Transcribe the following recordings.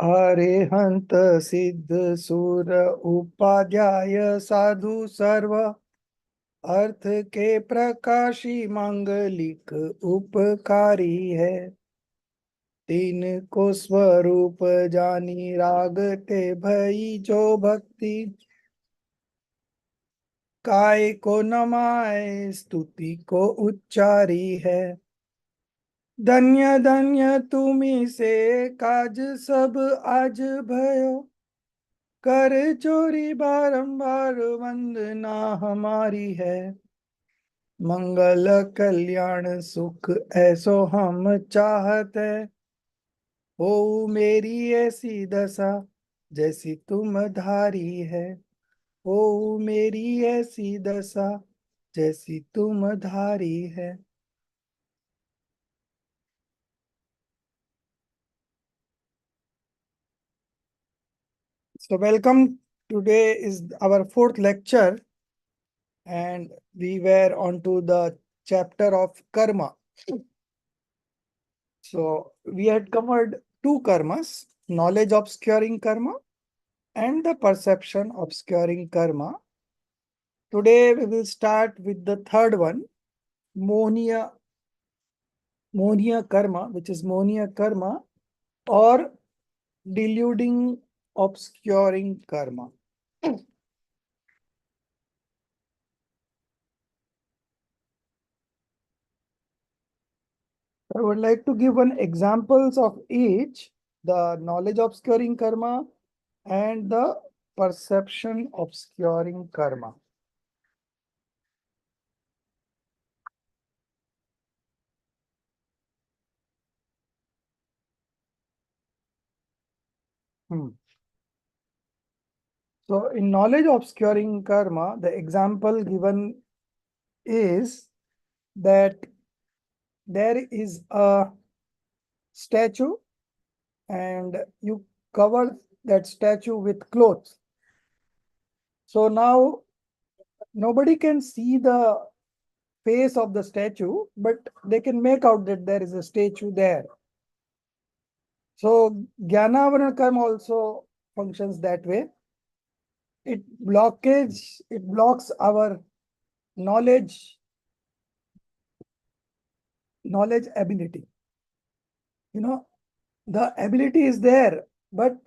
अरिहंत सिद्ध सुर उपाध्याय साधु सर्व अर्थ के प्रकाशी मांगलिक उपकारी है। तीन को स्वरूप जानी रागते भई जो भक्ति काय को नमाए स्तुति को उच्चारी है। धन्य धन्य तुम्ही से काज सब आज भयो कर चोरी बारंबार वंदना हमारी है। मंगल कल्याण सुख ऐसो हम चाहत है। हो मेरी ऐसी दशा जैसी तुम धारी है। हो मेरी ऐसी दशा जैसी तुम धारी है। So welcome. Today is our fourth lecture and we were on to the chapter of karma. So we had covered two karmas, knowledge obscuring karma and the perception obscuring karma. Today we will start with the third one, monia karma, which is monia karma or deluding obscuring karma. I would like to give one examples of each, the knowledge obscuring karma and the perception obscuring karma. So in knowledge obscuring karma, the example given is that there is a statue and you cover that statue with clothes. So now nobody can see the face of the statue, but they can make out that there is a statue there. So Jnanavarana karma also functions that way. It blocks our knowledge ability. You know, the ability is there, but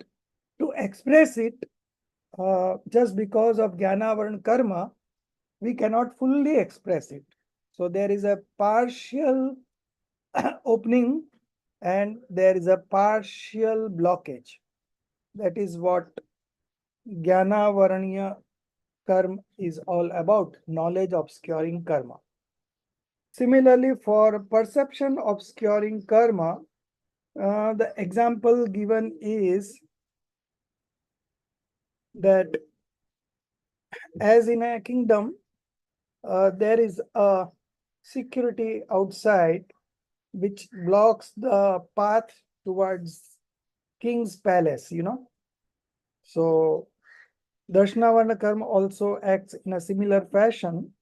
to express it, just because of Jnanavarana karma, we cannot fully express it. So there is a partial opening and there is a partial blockage. That is what Jnanavaranya karma is all about, knowledge obscuring karma. Similarly, for perception obscuring karma, the example given is that as in a kingdom, there is a security outside which blocks the path towards king's palace, So Darshanavana karma also acts in a similar fashion.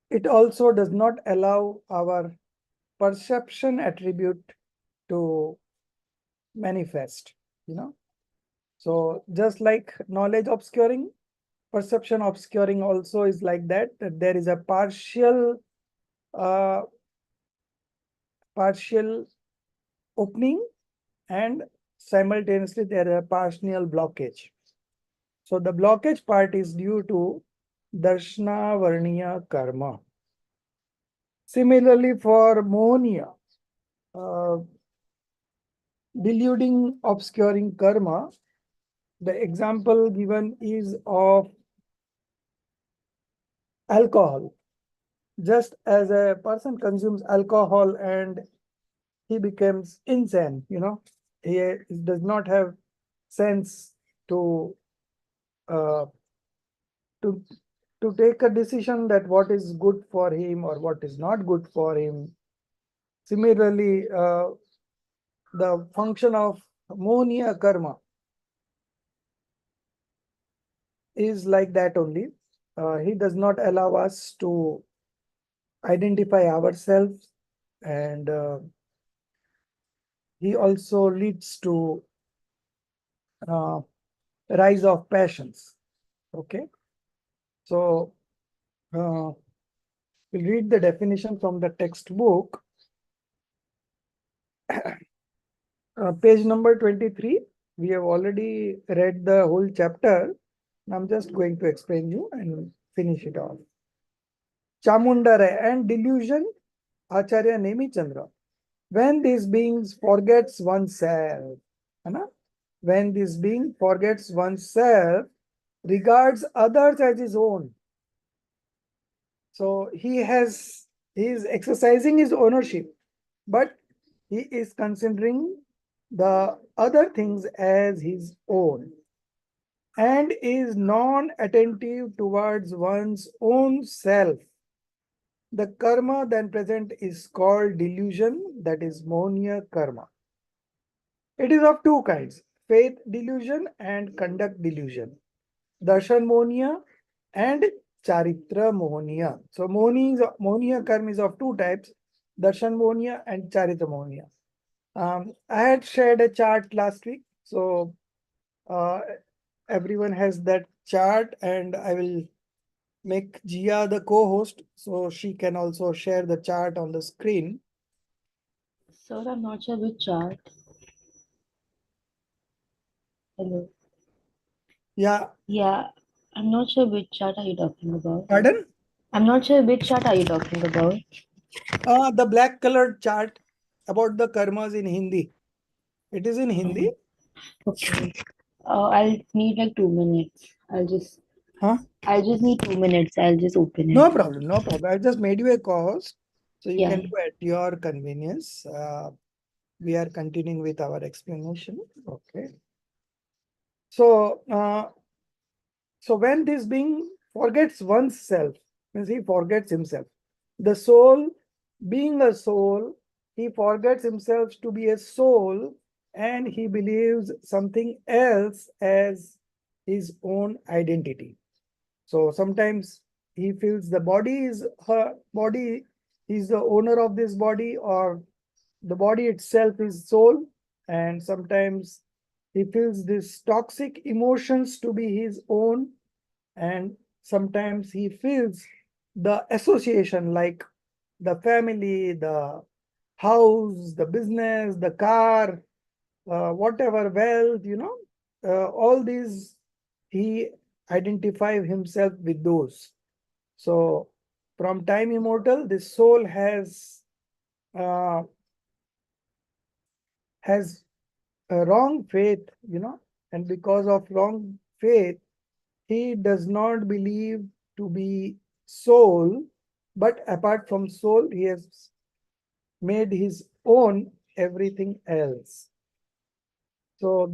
It also does not allow our perception attribute to manifest, So just like knowledge obscuring, perception obscuring also is like that there is a partial opening and simultaneously there is a partial blockage. So the blockage part is due to Darshana Varniya karma. Similarly, for Mohonia, deluding obscuring karma, the example given is of alcohol. Just as a person consumes alcohol and he becomes insane, he does not have sense to uh, to to take a decision that what is good for him or what is not good for him. Similarly, the function of monia karma is like that only. He does not allow us to identify ourselves and he also leads to rise of passions. Okay, so we'll read the definition from the textbook, page number 23. We have already read the whole chapter. I'm just going to explain you and finish it off. Chamundara and delusion, Acharya Nemi Chandra. When these beings forgets oneself, है? When this being forgets oneself, regards others as his own. So he is exercising his ownership, but he is considering the other things as his own and is non-attentive towards one's own self. The karma then present is called delusion, that is monia karma. It is of two kinds, faith delusion and conduct delusion. Darshan monia and charitra monia. So monia karma is of two types, darshan monia and charitra monia. I had shared a chart last week, so everyone has that chart, and I will make Jia the co-host so she can also share the chart on the screen. Sir, I'm not sure which chart. Hello. Yeah, Yeah, I'm not sure which chart are you talking about. pardon? I'm not sure which chart are you talking about. The black colored chart about the karmas in Hindi. It is in Hindi. Okay. I'll need like 2 minutes. Huh? I'll just need 2 minutes. I'll just open it. No problem, no problem. I just made you a co-host, so you Yeah. can do at your convenience. We are continuing with our explanation. Okay. So, so when this being forgets oneself, means he forgets himself. The soul, being a soul, he forgets himself to be a soul, and he believes something else as his own identity. So sometimes he feels the body is her body, he's the owner of this body, or the body itself is soul, and sometimes he feels these toxic emotions to be his own, and sometimes he feels the association like the family, the house, the business, the car, whatever wealth, all these he identify himself with those. So from time immortal, this soul uh, has a wrong faith, and because of wrong faith, he does not believe to be soul, but apart from soul, he has made his own everything else. So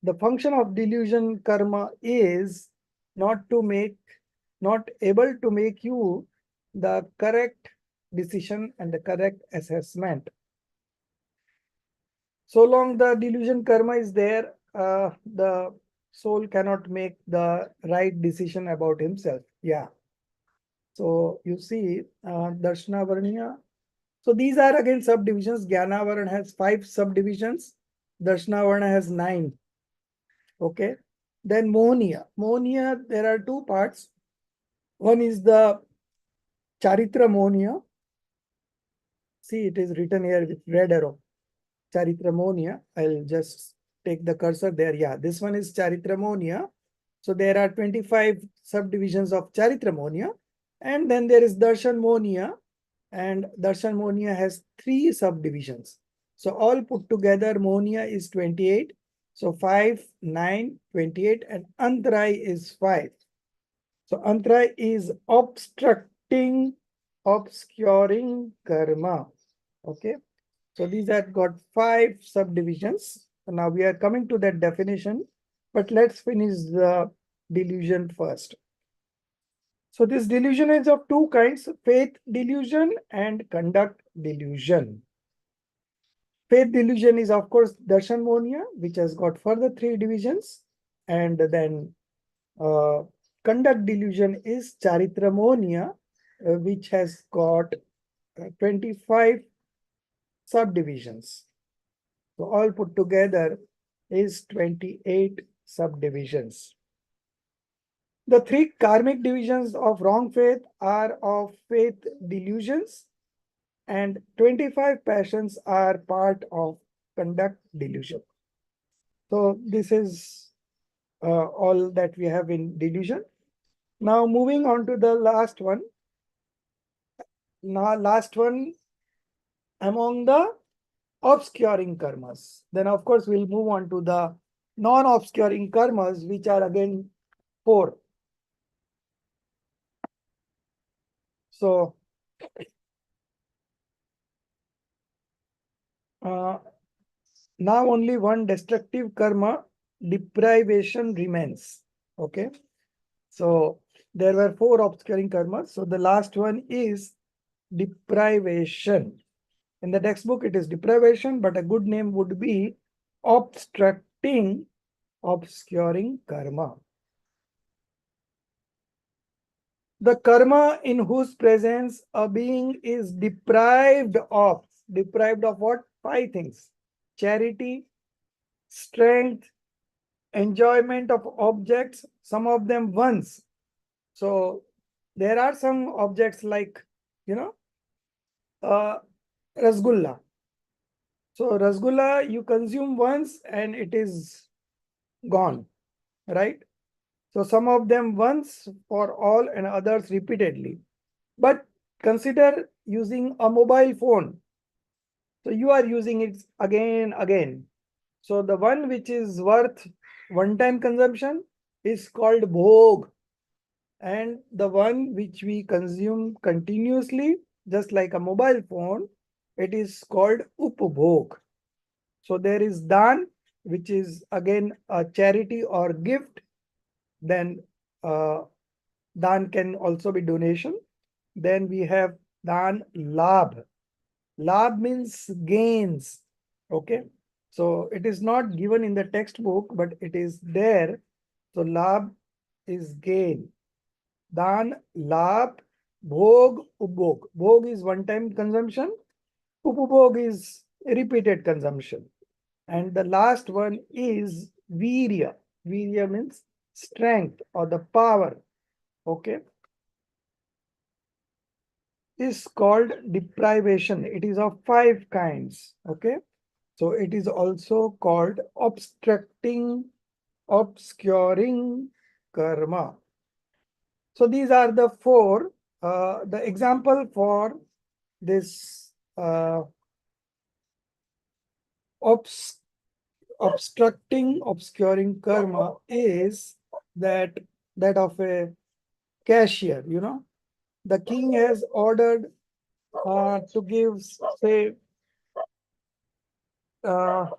the function of delusion karma is not to make, not able to make you the correct decision and the correct assessment. So long the delusion karma is there, the soul cannot make the right decision about himself. Yeah. So you see, Darshana Varniya. So these are again subdivisions. Jnana Varna has 5 subdivisions. Darshana Varna has 9. Okay. Then Mohniya. Mohniya, there are two parts. One is the Charitra Mohniya. See, it is written here with red arrow. Charitra Mohniya. I'll just take the cursor there. Yeah, this one is Charitra Mohniya. So there are 25 subdivisions of Charitra Mohniya. And then there is Darshan Mohniya. And Darshan Mohniya has 3 subdivisions. So all put together, Mohniya is 28. So 5, 9, 28, and Antray is 5. So Antray is obstructing, obscuring karma. Okay. So these have got 5 subdivisions. So now we are coming to that definition, but let's finish the delusion first. So this delusion is of two kinds, faith delusion and conduct delusion. Faith delusion is of course darshan monia, which has got further 3 divisions, and then uh, conduct delusion is charitra monia, which has got 25 subdivisions. So all put together is 28 subdivisions. The three karmic divisions of wrong faith are of faith delusions, and 25 passions are part of conduct delusion. So this is all that we have in delusion. Now moving on to the last one. Now last one among the obscuring karmas. Then of course we'll move on to the non-obscuring karmas, which are again 4. So now only one destructive karma, deprivation, remains. Okay. So there were 4 obscuring karmas. So the last one is deprivation. In the textbook, it is deprivation, but a good name would be obstructing, obscuring karma. The karma in whose presence a being is deprived of what? 5 things: charity, strength, enjoyment of objects, some of them once. So there are some objects like, uh, rasgulla. So rasgulla you consume once and it is gone, right? So some of them once for all and others repeatedly. But consider using a mobile phone. So you are using it again. So the one which is worth one-time consumption is called bhog. And the one which we consume continuously, just like a mobile phone, it is called upbhog. So there is dan, which is again a charity or gift. Then dan can also be donation. Then we have dan labh. Labh means gains. Okay. So it is not given in the textbook, but it is there. So labh is gain. Dan, labh, bhog, upbhog. Bhog is one-time consumption. Upbhog is repeated consumption. And the last one is virya. Virya means strength or the power. Okay. Is called deprivation. It is of 5 kinds. Okay. So it is also called obstructing, obscuring karma. So these are the 4. The example for this obstructing, obscuring karma is that of a cashier. The king has ordered to give, say, 1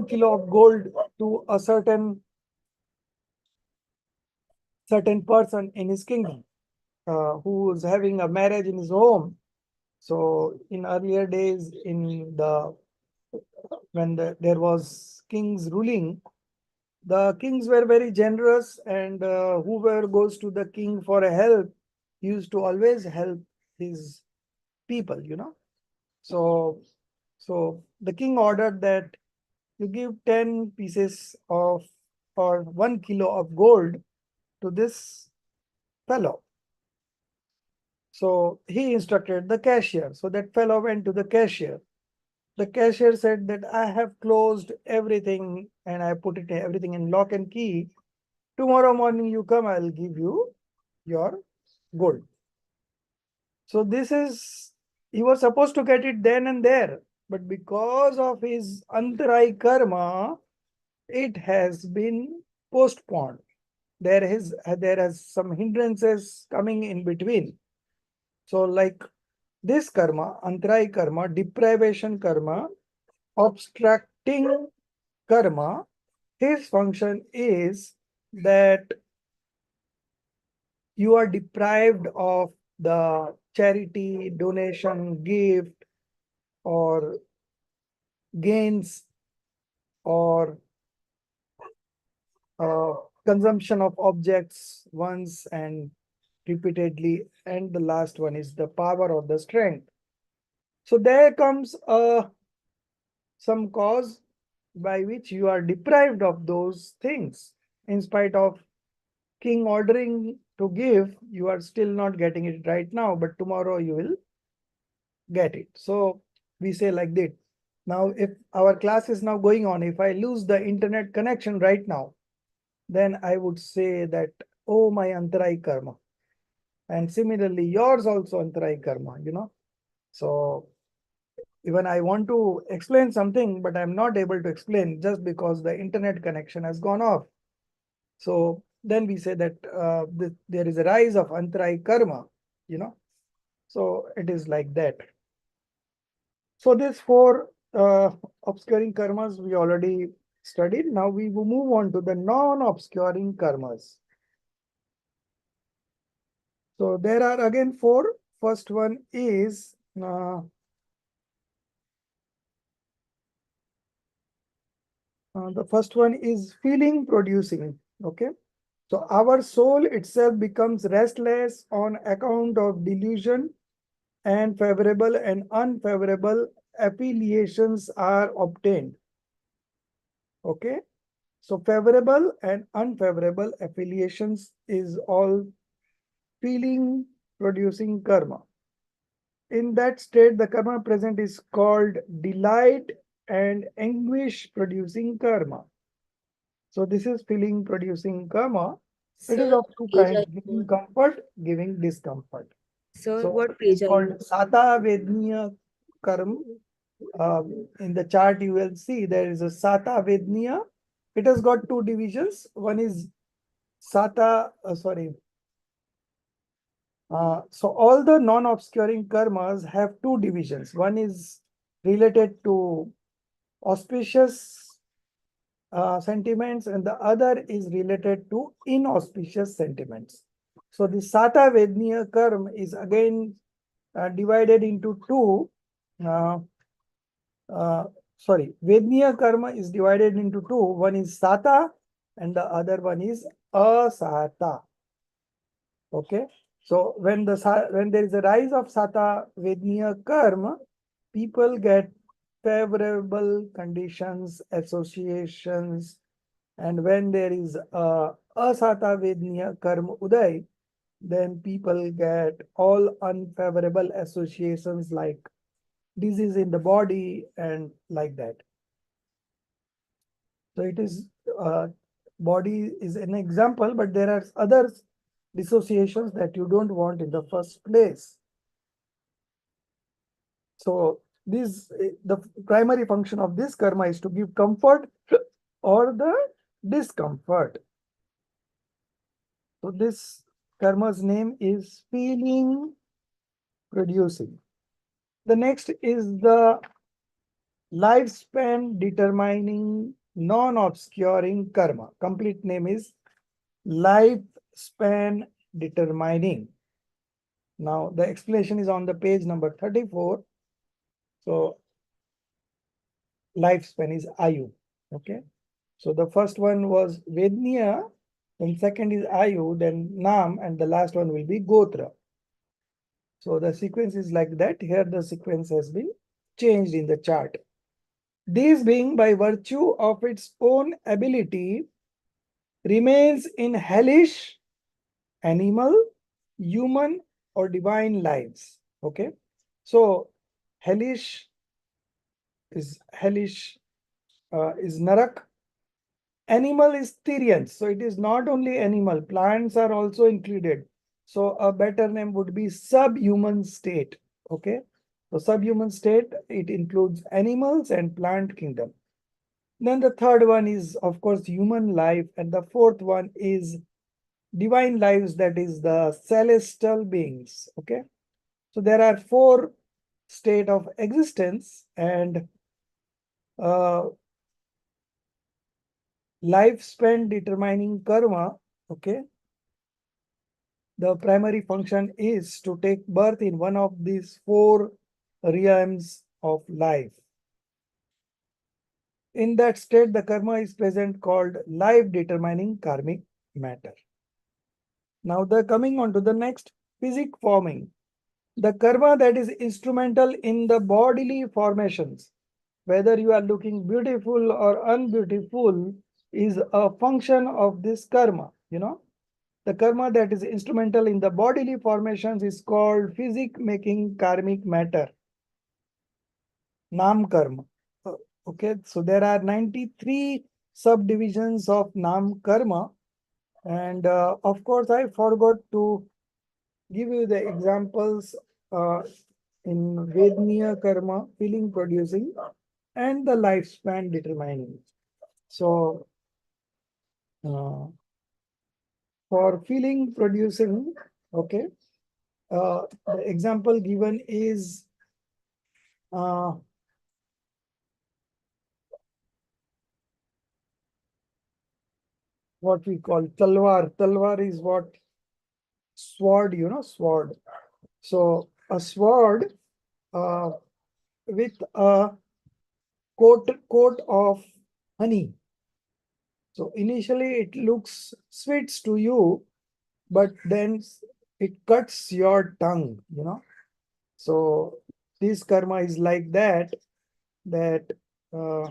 kilo of gold to a certain person in his kingdom, who is having a marriage in his home. So in earlier days, when there was kings ruling, the kings were very generous, and whoever goes to the king for a help used to always help his people. So the king ordered that you give 10 pieces of or 1 kilo of gold to this fellow. So he instructed the cashier. So that fellow went to the cashier. The cashier said that I have closed everything and I put everything in lock and key. Tomorrow morning you come, I'll give you your gold. So he was supposed to get it then and there. But because of his antarai karma, it has been postponed. There has some hindrances coming in between. So like this karma, antarai karma, deprivation karma, obstructing karma, his function is that you are deprived of the charity, donation, gift, or gains, or consumption of objects once and repeatedly. And the last one is the power or the strength. So there comes some cause by which you are deprived of those things. In spite of king ordering to give, you are still not getting it right now, but tomorrow you will get it. So we say like that. Now, if our class is now going on, if I lose the internet connection right now, then I would say that, oh, my antarai karma. And similarly, yours also antarai karma, So even I want to explain something, but I'm not able to explain just because the internet connection has gone off. So then we say that there is a rise of antarai karma, So it is like that. So these four obscuring karmas we already studied. Now we will move on to the non-obscuring karmas. So there are again four. First one is the first one is feeling producing. Okay. So our soul itself becomes restless on account of delusion, and favorable and unfavorable affiliations are obtained. Okay. So favorable and unfavorable affiliations is all feeling producing karma. In that state, the karma present is called delight and anguish producing karma. So this is feeling producing karma. It is Sir, of two page are kinds, you giving on? comfort, giving discomfort. Sir, So what it is page are you called on? Sata Vedniya Karma. In the chart, you will see there is a Sata Vedniya. It has got two divisions. One is Sata, so all the non-obscuring karmas have two divisions. One is related to auspicious sentiments, and the other is related to inauspicious sentiments. So the Sata Vedniya karma is again divided into two. Uh, Vedniya karma is divided into two. One is Sata and the other one is Asata. Okay. So when there is a rise of Sata Vedniya karma, people get favorable conditions, associations, and when there is a Asata Vedniya karma uday, then people get all unfavorable associations like disease in the body and like that. So it is body is an example, but there are other dissociations that you don't want in the first place. So this the primary function of this karma is to give comfort or the discomfort. So this karma's name is feeling producing. The next is the lifespan determining non-obscuring karma. Complete name is lifespan determining. Now the explanation is on the page number 34. So lifespan is Ayu. Okay. So the first one was Vedniya, then second is Ayu, then Nam, and the last one will be Gotra. So the sequence is like that. Here the sequence has been changed in the chart. This being by virtue of its own ability remains in hellish, animal, human, or divine lives. Okay. So hellish is Narak. Animal is Tyrians. So it is not only animal, plants are also included. So a better name would be subhuman state. Okay. So subhuman state, it includes animals and plant kingdom. Then the third one is, of course, human life. And the fourth one is divine lives, that is the celestial beings. Okay. So there are four state of existence, and lifespan determining karma. Okay. The primary function is to take birth in one of these four realms of life. In that state, the karma is present called life determining karmic matter. Now, the coming on to the next, physic forming. The karma that is instrumental in the bodily formations, whether you are looking beautiful or unbeautiful, is a function of this karma. The karma that is instrumental in the bodily formations is called physic making karmic matter, Nam karma. Okay, so there are 93 subdivisions of Nam karma. And of course, I forgot to give you the examples uh, in Vedniya karma, feeling producing, and the lifespan determining. So, uh, for feeling producing, okay, the example given is uh, what we call talwar. Talwar is what? Sword, sword. So a sword uh, with a coat of honey. So initially it looks sweet to you, but then it cuts your tongue. So this karma is like that, that uh,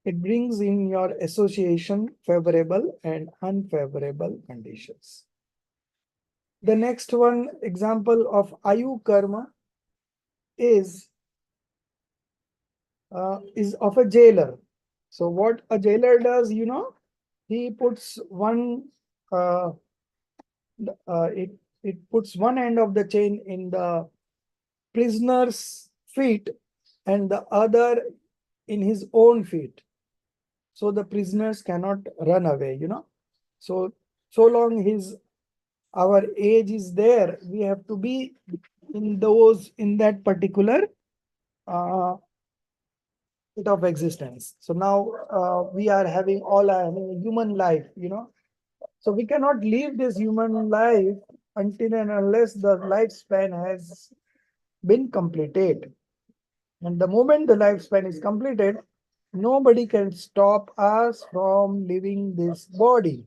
it brings in your association favorable and unfavorable conditions. The next one example of Ayu karma is of a jailer. So what a jailer does, he puts uh, it puts one end of the chain in the prisoner's feet and the other in his own feet. So the prisoners cannot run away. So long our age is there, we have to be in that particular uh, bit of existence. So now we are having having a human life. So we cannot live this human life until and unless the lifespan has been completed. And the moment the lifespan is completed, nobody can stop us from living this body.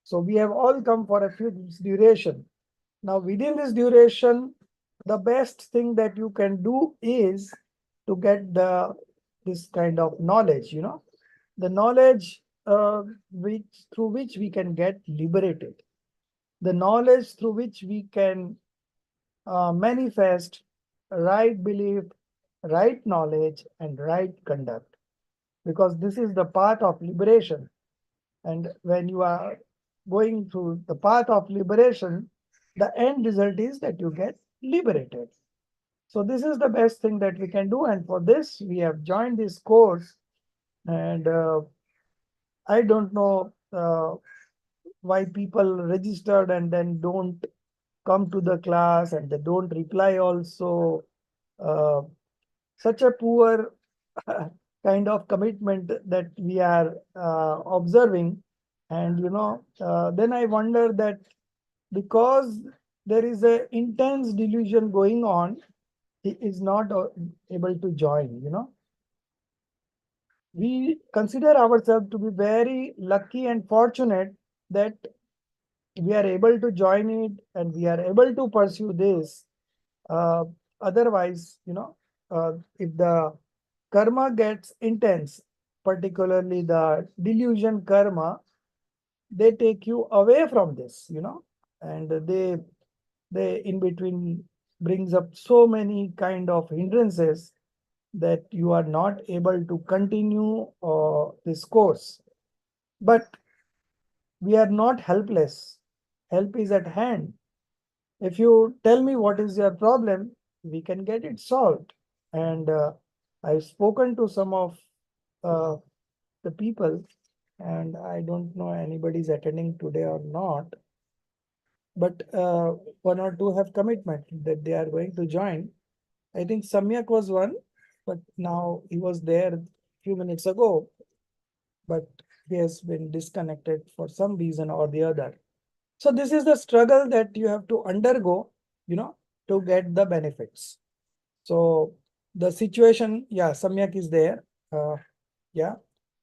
So we have all come for a few duration. Now within this duration, the best thing that you can do is to get this kind of knowledge. The knowledge through which we can get liberated, the knowledge through which we can manifest right belief, right knowledge, and right conduct, because this is the path of liberation. And when you are going through the path of liberation, the end result is that you get liberated. So this is the best thing that we can do. And for this, we have joined this course. And I don't know why people registered and then don't come to the class and they don't reply also. Uh, Such a poor kind of commitment that we are observing. And then I wonder that because there is a intense delusion going on, he is not able to join. We consider ourselves to be very lucky and fortunate that we are able to join it and we are able to pursue this. Uh, Otherwise, if the karma gets intense, particularly the delusion karma, they take you away from this. And they in between brings up so many kind of hindrances that you are not able to continue this course. But we are not helpless. Help is at hand. If you tell me what is your problem, we can get it solved. And I've spoken to some of uh, the people, and I don't know anybody's attending today or not, but one or two have commitment that they are going to join. I think Samyak was one, but now he was there a few minutes ago, but he has been disconnected for some reason or the other. So this is the struggle that you have to undergo, to get the benefits. So the situation, yeah, Samyak is there. Yeah.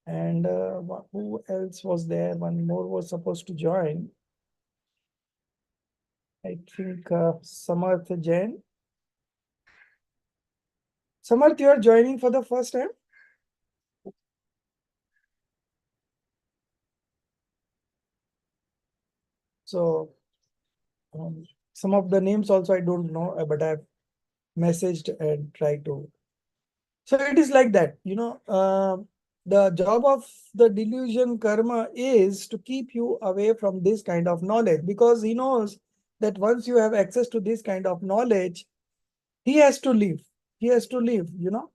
And who else was there? One more was supposed to join. I think Samarth Jain. Samarth, you are joining for the first time? So some of the names also I don't know, but I've messaged and tried to. So it is like that, you know. The job of the delusion karma is to keep you away from this kind of knowledge, because he knows that once you have access to this kind of knowledge, he has to leave. He has to leave, you know.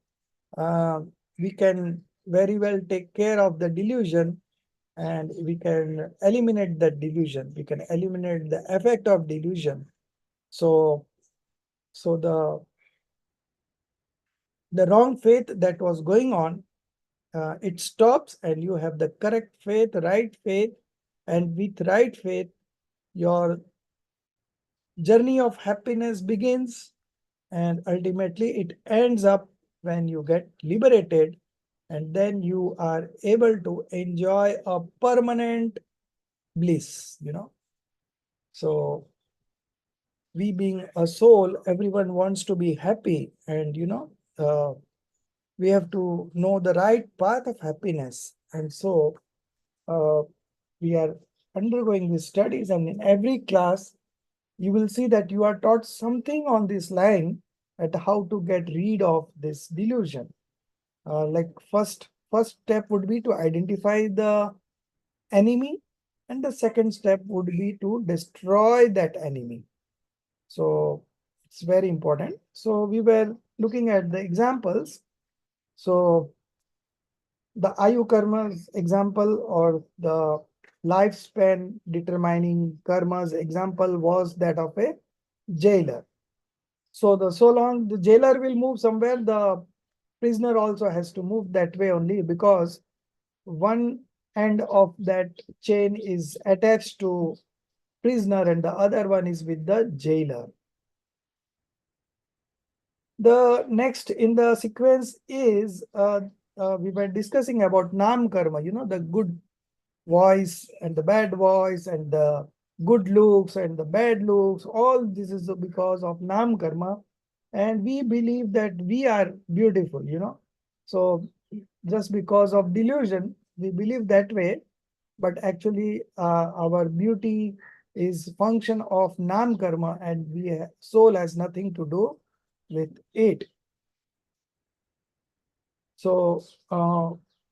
We can very well take care of the delusion, and we can eliminate that delusion. We can eliminate the effect of delusion. So, so the wrong faith that was going on, it stops, and you have the correct faith, right faith, and with right faith, your journey of happiness begins, and ultimately it ends up when you get liberated, and then you are able to enjoy a permanent bliss, you know. So we being a soul, everyone wants to be happy, and you know, we have to know the right path of happiness. And so we are undergoing these studies, and in every class you will see that you are taught something on this line at how to get rid of this delusion. Like first step would be to identify the enemy, and the second step would be to destroy that enemy. So it's very important. So we were looking at the examples. So the Ayu karmas example, or the lifespan determining karmas example, was that of a jailer. So so long the jailer will move somewhere, the prisoner also has to move that way only, because one end of that chain is attached to prisoner and the other one is with the jailer. The next in the sequence is we were discussing about nam karma, you know, the good voice and the bad voice, and the good looks and the bad looks. All this is because of nam karma, and we believe that we are beautiful, you know. So just because of delusion, we believe that way, but actually our beauty is function of nam karma, and soul has nothing to do with it. So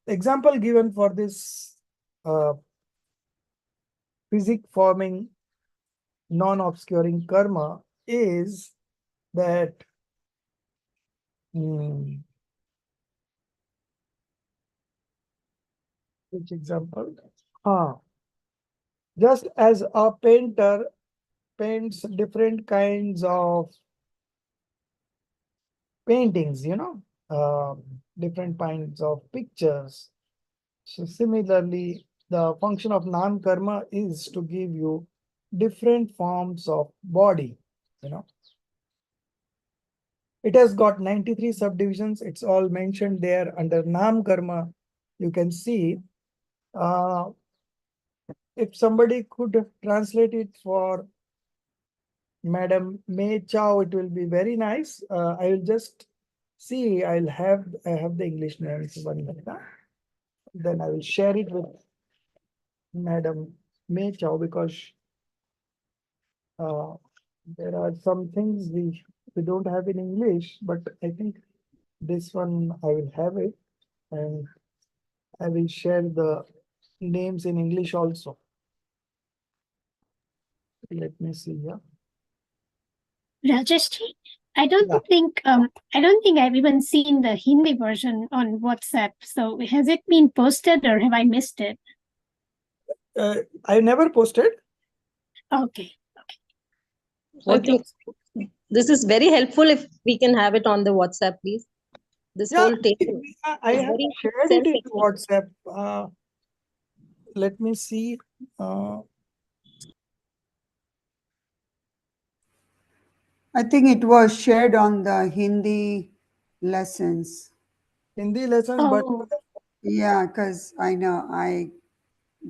example given for this physic forming non-obscuring karma is that which example? Just as a painter paints different kinds of paintings, you know, different kinds of pictures. So similarly, the function of non-karma is to give you different forms of body, you know. It has got 93 subdivisions. It's all mentioned there under Nam Karma. You can see, if somebody could translate it for Madam May Chow, it will be very nice. I will just see. I have the English names 1 minute. Then I will share it with Madam May Chow, because uh, there are some things we don't have in English, but I think this one I will have it, and I will share the names in English also. Let me see here. Rajesh, I don't Yeah. think I don't think I've even seen the Hindi version on WhatsApp. So has it been posted or have I missed it? I never posted. Okay. So What you? this is very helpful if we can have it on the WhatsApp, please. This Yeah, whole table I is have very shared it in self-explanatory. WhatsApp. Let me see. I think it was shared on the Hindi lessons. Hindi lessons, but Oh. Yeah, because I know I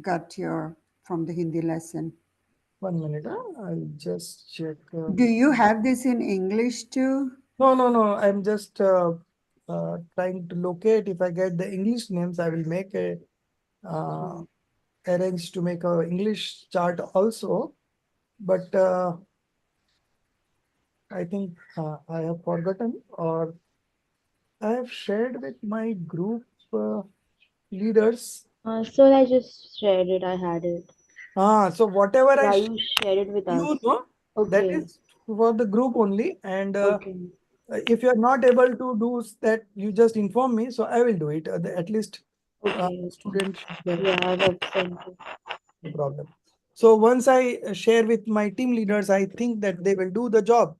got your from the Hindi lesson. 1 minute, I'll just check. Do you have this in English too? No. I'm just trying to locate. If I get the English names, I will make a arrange to make a English chart also. But I think I have forgotten, or I have shared with my group leaders. So I just shared it. I had it. So whatever I Yeah, you shared it with us. you know, that Okay. is for the group only. And Okay. if you are not able to do that, you just inform me. So I will do it. At least Okay. students should get Yeah, I've sent it. no problem. So once I share with my team leaders, I think that they will do the job.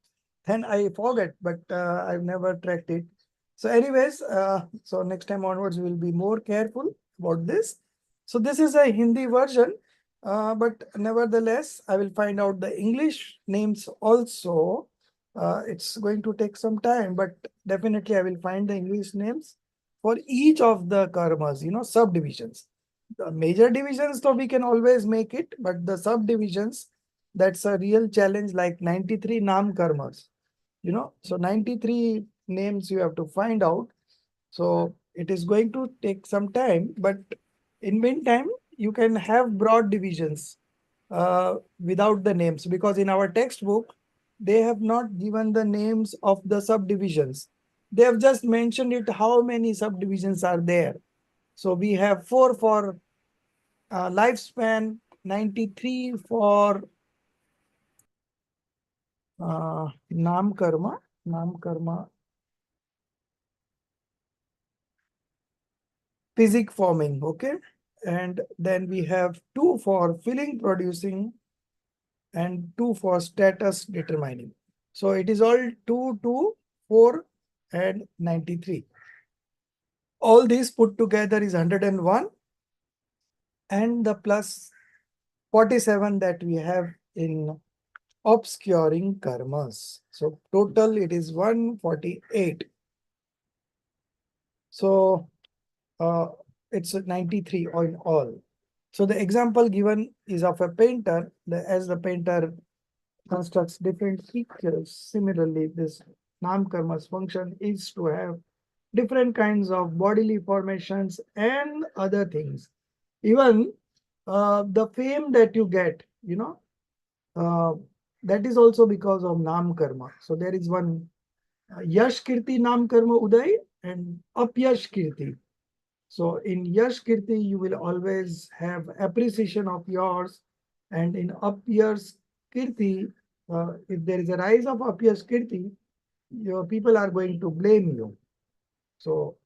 Then I forget, but I've never tracked it. So anyways, so next time onwards, we'll be more careful about this. So this is a Hindi version, but nevertheless, I will find out the English names also. It's going to take some time, but definitely I will find the English names for each of the karmas, subdivisions. The major divisions, though we can always make it, but the subdivisions, that's a real challenge, like 93 Nam karmas, So 93 names you have to find out. So it is going to take some time, but in meantime, you can have broad divisions without the names, because in our textbook, they have not given the names of the subdivisions. They have just mentioned it, how many subdivisions are there. So we have 4 for lifespan, 93 for Nam karma, physic forming, okay? And then we have 2 for filling producing and 2 for status determining. So it is all 2, 2, 4, and 93. All these put together is 101, and the plus 47 that we have in obscuring karmas. So total it is 148. So it's 93 in all. So the example given is of a painter. As the painter constructs different features, similarly, this Nam Karma's function is to have different kinds of bodily formations and other things. Even the fame that you get, uh, that is also because of Nam Karma. So there is one Yash Kirti Nam Karma Uday and Apyash Kirti. So in Yash Kirti, you will always have appreciation of yours. And in Apyash Kirti, if there is a rise of Apyash Kirti, your people are going to blame you. So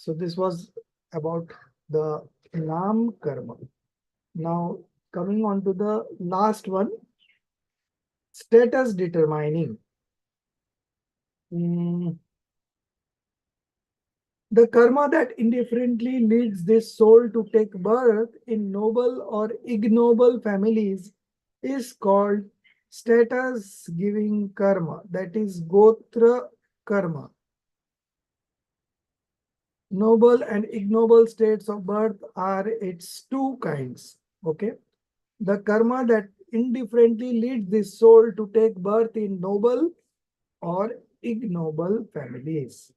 this was about the Nam Karma. Now coming on to the last one, status determining. The karma that indifferently leads this soul to take birth in noble or ignoble families is called status giving karma, that is Gotra karma. Noble and ignoble states of birth are its 2 kinds. Okay. The karma that indifferently leads this soul to take birth in noble or ignoble families.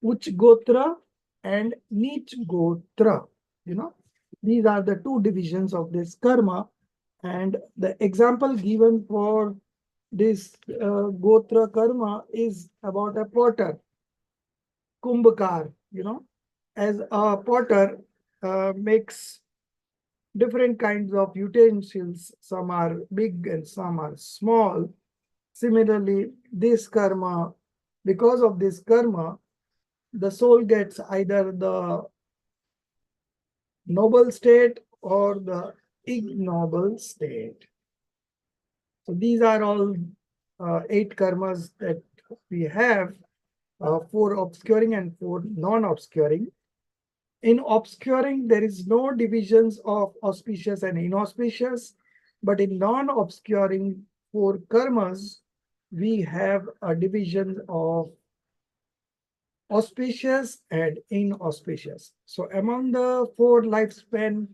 Uch Gotra and Nich Gotra. These are the 2 divisions of this karma. And the example given for this Gotra karma is about a potter, Kumbhakar, as a potter makes different kinds of utensils. Some are big and some are small. Similarly, this karma, because of this karma, the soul gets either the noble state or the ignoble state. So these are all 8 karmas that we have, 4 obscuring and 4 non-obscuring. In obscuring, there is no divisions of auspicious and inauspicious, but in non-obscuring 4 karmas, we have a division of auspicious and inauspicious. So among the 4 lifespan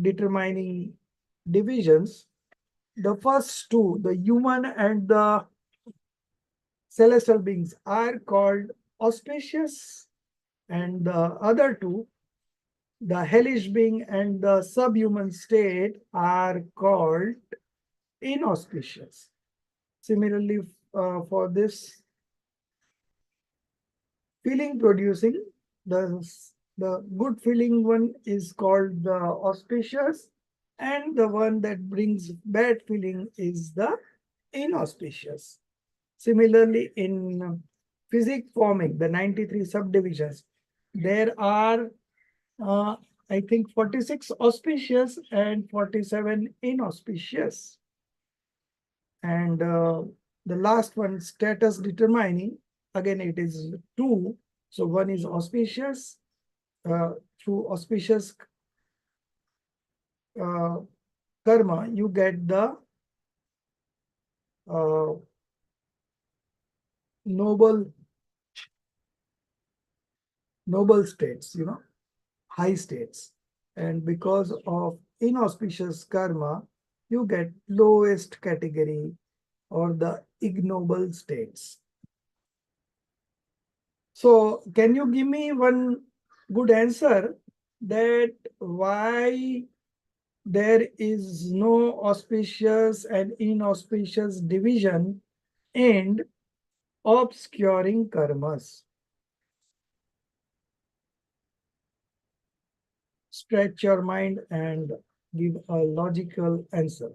determining divisions, the first 2, the human and the celestial beings, are called auspicious, and the other 2, the hellish being and the subhuman state, are called inauspicious. Similarly, for this feeling producing, the good feeling one is called the auspicious, and the one that brings bad feeling is the inauspicious. Similarly, in physic forming, the 93 subdivisions, there are I think 46 auspicious and 47 inauspicious. And the last one, status determining, again it is 2. So one is auspicious. Through auspicious karma, you get the noble states, high states. And because of inauspicious karma, you get lowest category or the ignoble states. So can you give me one good answer that why there is no auspicious and inauspicious division and obscuring karmas? Stretch your mind and give a logical answer.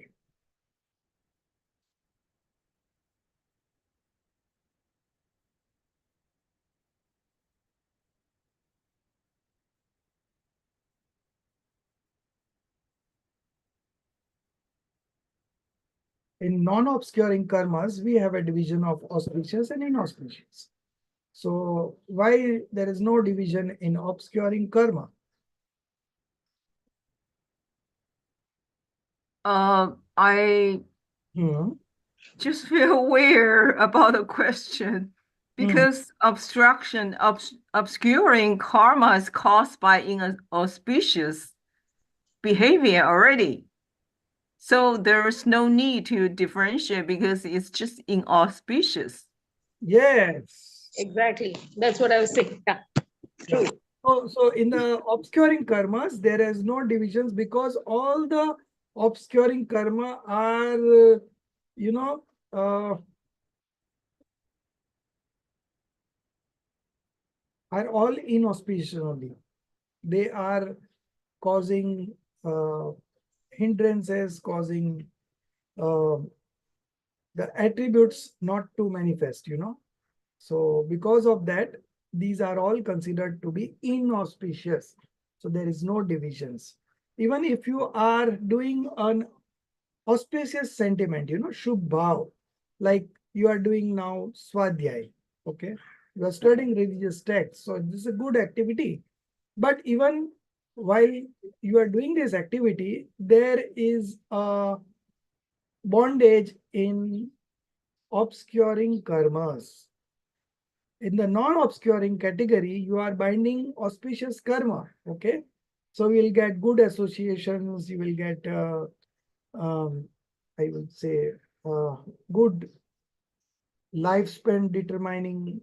In non-obscuring karmas, we have a division of auspicious and inauspicious. So why there is no division in obscuring karma? I Hmm. just feel weird about the question because obscuring karma is caused by inauspicious behavior already. So there's no need to differentiate because it's just inauspicious. Yes. Exactly. That's what I was saying. Yeah. True. So in the obscuring karmas, there is no divisions because all the obscuring karma are, are all inauspicious only. They are causing hindrances, causing the attributes not to manifest, So because of that, these are all considered to be inauspicious. So there is no divisions. Even if you are doing an auspicious sentiment, Shubh Bhav, like you are doing now Swadhyay, okay? You are studying religious texts, so this is a good activity. But even while you are doing this activity, there is a bondage in obscuring karmas. In the non-obscuring category, you are binding auspicious karma, okay? So you will get good associations, you will get, I would say, good lifespan determining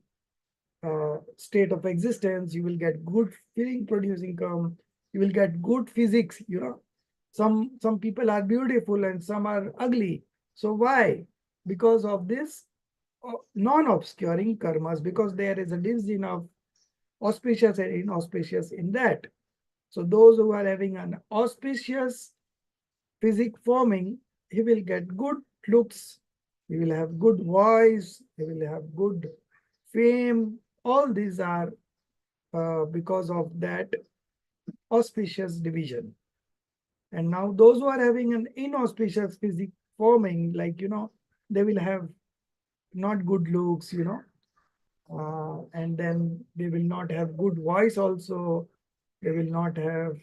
state of existence, you will get good feeling producing karma, you will get good physics, Some people are beautiful and some are ugly. So why? Because of this non-obscuring karmas, because there is a division of auspicious and inauspicious in that. So those who are having an auspicious physic forming, he will get good looks, he will have good voice, he will have good fame. All these are because of that auspicious division. And now those who are having an inauspicious physic forming, like, they will have not good looks, and then they will not have good voice also. They will not have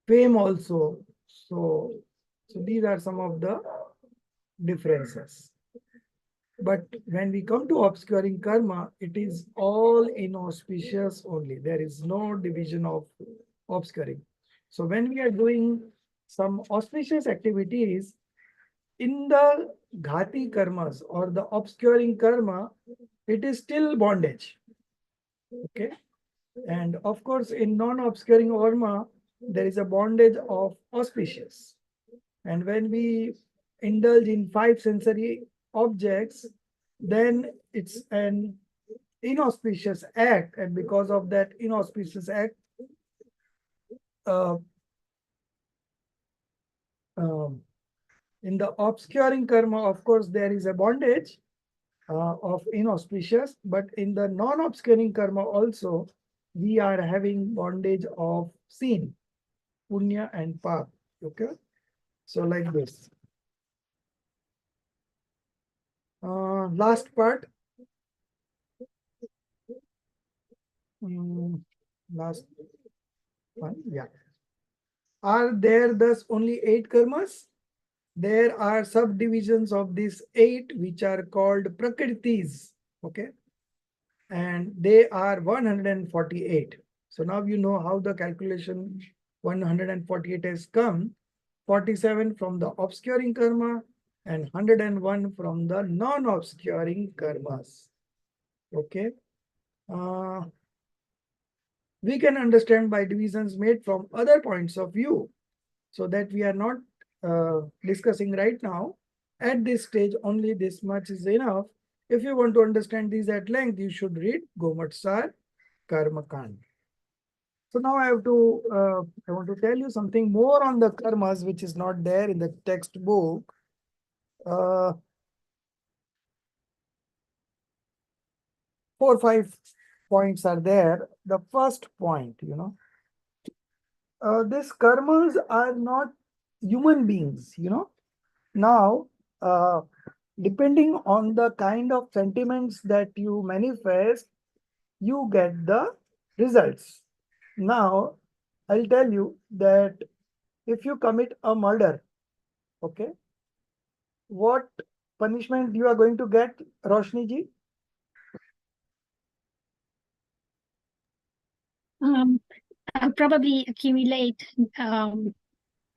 fame also. So these are some of the differences. But when we come to obscuring karma, it is all inauspicious only. There is no division of obscuring. So when we are doing some auspicious activities, in the ghati karmas or the obscuring karma, it is still bondage. Okay. And of course, in non-obscuring karma, there is a bondage of auspicious. And when we indulge in 5 sensory objects, then it's an inauspicious act. And because of that inauspicious act, uh, um, in the obscuring karma, of course, there is a bondage of inauspicious, but in the non-obscuring karma also, we are having bondage of sin, punya and pap. Okay. So like this. Last part. Last one. Yeah. Are there thus only 8 karmas? There are subdivisions of these 8 which are called prakritis. Okay. And they are 148. So now you know how the calculation 148 has come. 47 from the obscuring karma and 101 from the non-obscuring karmas. Okay. We can understand by divisions made from other points of view, so that we are not discussing right now. At this stage, only this much is enough. If you want to understand these at length, you should read Gomatsar Karma Kand. So now I want to tell you something more on the karmas, which is not there in the textbook. 4 or 5 points are there. The first point, these karmas are not human beings, Now, depending on the kind of sentiments that you manifest, you get the results. Now, I'll tell you that if you commit a murder, okay, what punishment you are going to get, Roshni ji? I'll probably accumulate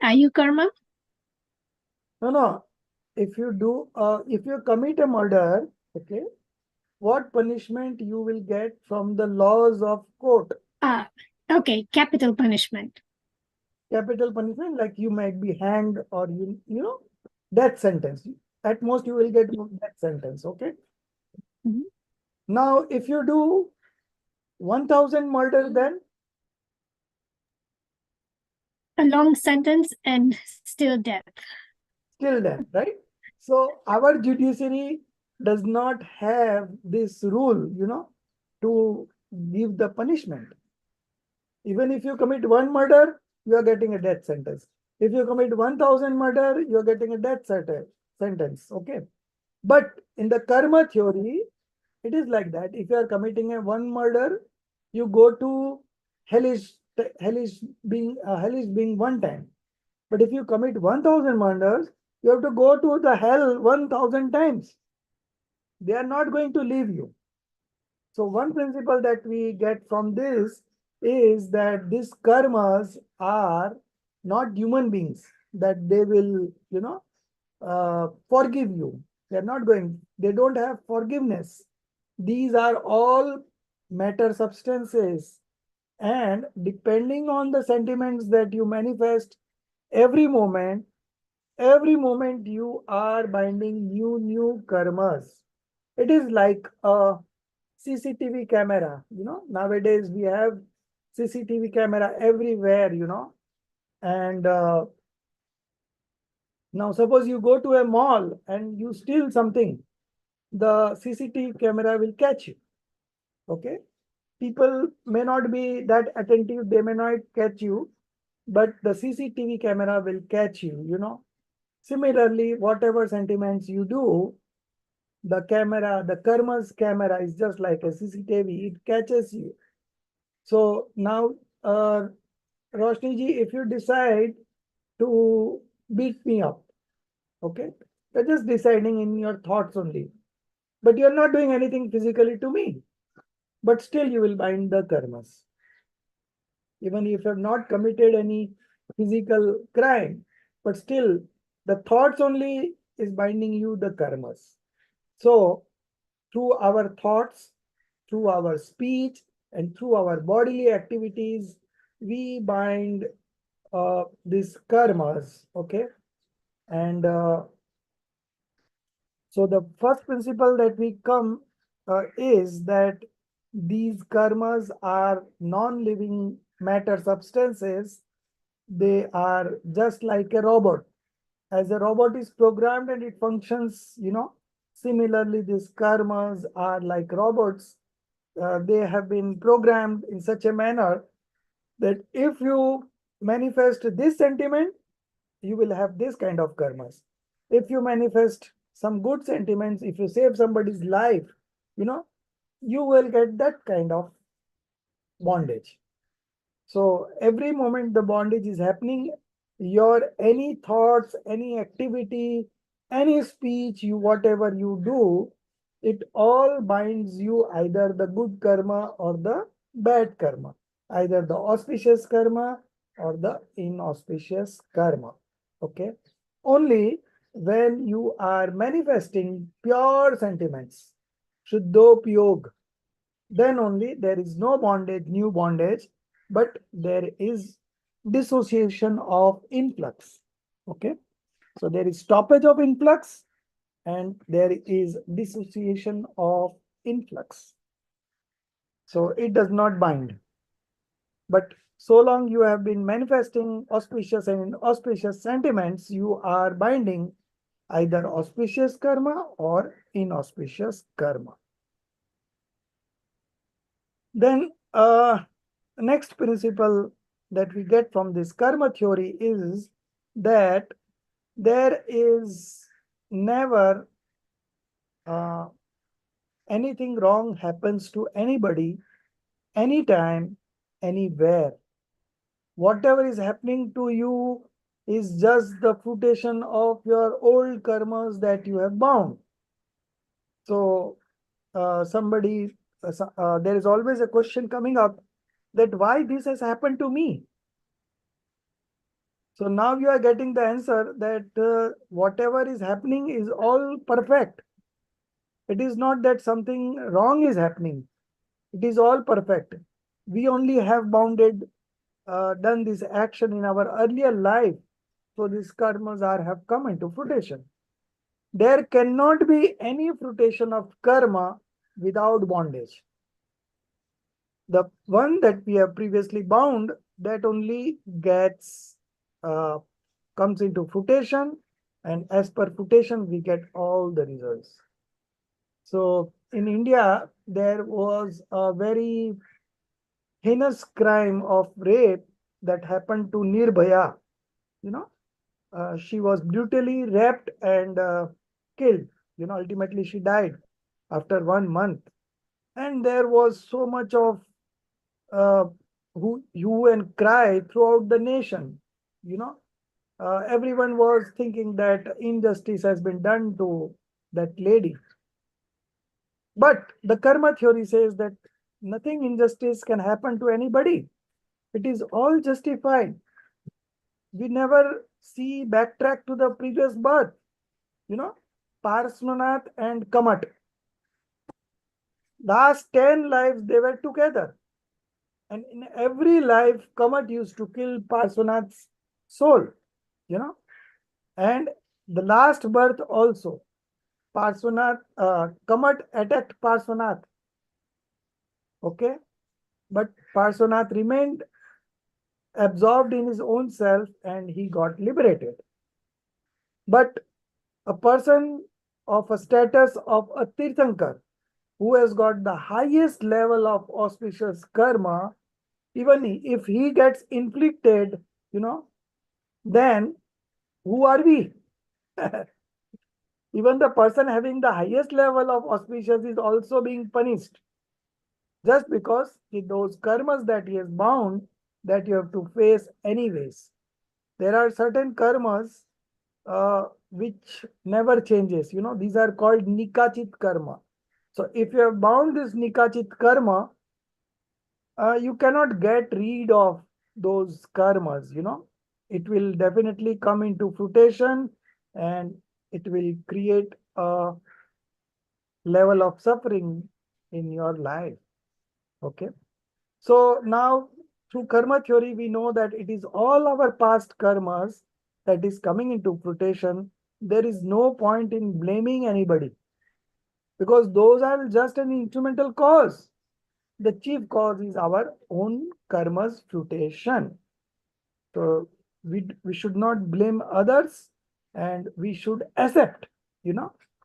Ayu karma. No. If you commit a murder, okay, what punishment you will get from the laws of court? Okay, capital punishment. Capital punishment, like you might be hanged or death sentence. At most you will get death sentence, okay? Mhm. Now, if you do 1,000 murder, then A long sentence and still death. still death, right? So our judiciary does not have this rule, to give the punishment. Even if you commit 1 murder, you are getting a death sentence. If you commit 1,000 murder, you are getting a death sentence, okay? But in the karma theory, it is like that. If you are committing a 1 murder, you go to hellish being 1 time. But if you commit 1,000 murders, you have to go to the hell 1,000 times. They are not going to leave you. So one principle that we get from this is that these karmas are not human beings, that they will, forgive you. They don't have forgiveness. These are all matter substances. And depending on the sentiments that you manifest every moment you are binding new karmas. It is like a CCTV camera, nowadays we have CCTV camera everywhere, and now suppose you go to a mall and you steal something, the CCTV camera will catch you, okay? People may not be that attentive, they may not catch you, but the CCTV camera will catch you, Similarly, whatever sentiments you do, the karma's camera is just like a CCTV, it catches you. So now, Roshni ji, if you decide to beat me up, okay, you're just deciding in your thoughts only. but you're not doing anything physically to me. But still you will bind the karmas. Even if you have not committed any physical crime, but still the thoughts only is binding you the karmas. So through our thoughts, through our speech, and through our bodily activities, we bind these karmas, okay? And so the first principle that we come is that these karmas are non-living matter substances. They are just like a robot. As a robot is programmed and it functions, similarly, these karmas are like robots. They have been programmed in such a manner that if you manifest this sentiment, you will have this kind of karmas. If you manifest some good sentiments, if you save somebody's life, you will get that kind of bondage. So every moment the bondage is happening, your any thoughts, any activity, any speech, whatever you do, it all binds you either the good karma or the bad karma, either the auspicious karma or the inauspicious karma. Okay. Only when you are manifesting pure sentiments, Shuddhopyog, then only there is no bondage, new bondage, but there is dissociation of influx. Okay. So there is stoppage of influx and there is dissociation of influx. So it does not bind. But so long you have been manifesting auspicious and inauspicious sentiments, you are binding either auspicious karma or inauspicious karma. Then next principle that we get from this karma theory is that there is never anything wrong happens to anybody, anytime, anywhere. Whatever is happening to you is just the fruition of your old karmas that you have bound. So there is always a question coming up that why this has happened to me. So now you are getting the answer that whatever is happening is all perfect. It is not that something wrong is happening. It is all perfect. We only have done this action in our earlier life. So these karmas have come into fruition. There cannot be any fruition of karma without bondage. The one that we have previously bound, that only comes into fruition, and as per fruition, we get all the results. So in India, there was a very heinous crime of rape that happened to Nirbhaya. She was brutally raped and killed. Ultimately she died after 1 month. And there was so much of hue and cry throughout the nation. Everyone was thinking that injustice has been done to that lady. But the karma theory says that nothing injustice can happen to anybody. It is all justified. We never see backtrack to the previous birth. Parsvanath and Kamat. Last 10 lives they were together. And in every life, Kamat used to kill Parsvanath's soul. And the last birth also, Kamat attacked Parsvanath. Okay. But Parsvanath remained absorbed in his own self and he got liberated. But a person of a status of a Tirthankar who has got the highest level of auspicious karma, even if he gets inflicted, then who are we? Even the person having the highest level of auspicious is also being punished. Just because those karmas that he has bound, that you have to face anyways. There are certain karmas which never changes. These are called nikachit karma. So if you have bound this nikachit karma, you cannot get rid of those karmas, It will definitely come into fruition and it will create a level of suffering in your life. Okay. So now through karma theory, we know that it is all our past karmas that is coming into fruition. There is no point in blaming anybody because those are just an instrumental cause. The chief cause is our own karma's fruition. So we should not blame others and we should accept,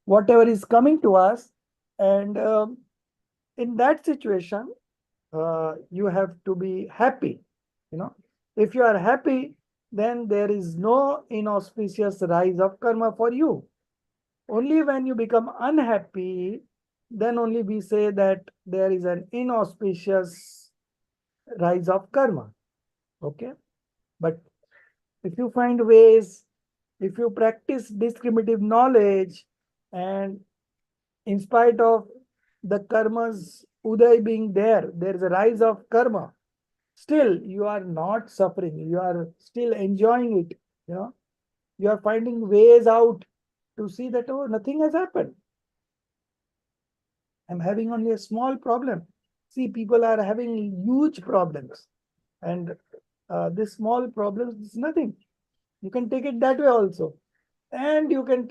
whatever is coming to us. And in that situation, you have to be happy. If you are happy, then there is no inauspicious rise of karma for you. Only when you become unhappy, then only we say that there is an inauspicious rise of karma. Okay. But if you find ways, if you practice discriminative knowledge, and in spite of the karma's uday being there is a rise of karma. Still, you are not suffering. You are still enjoying it. You are finding ways out to see that, oh, nothing has happened. I'm having only a small problem. See, people are having huge problems. And this small problem is nothing. You can take it that way also. And you can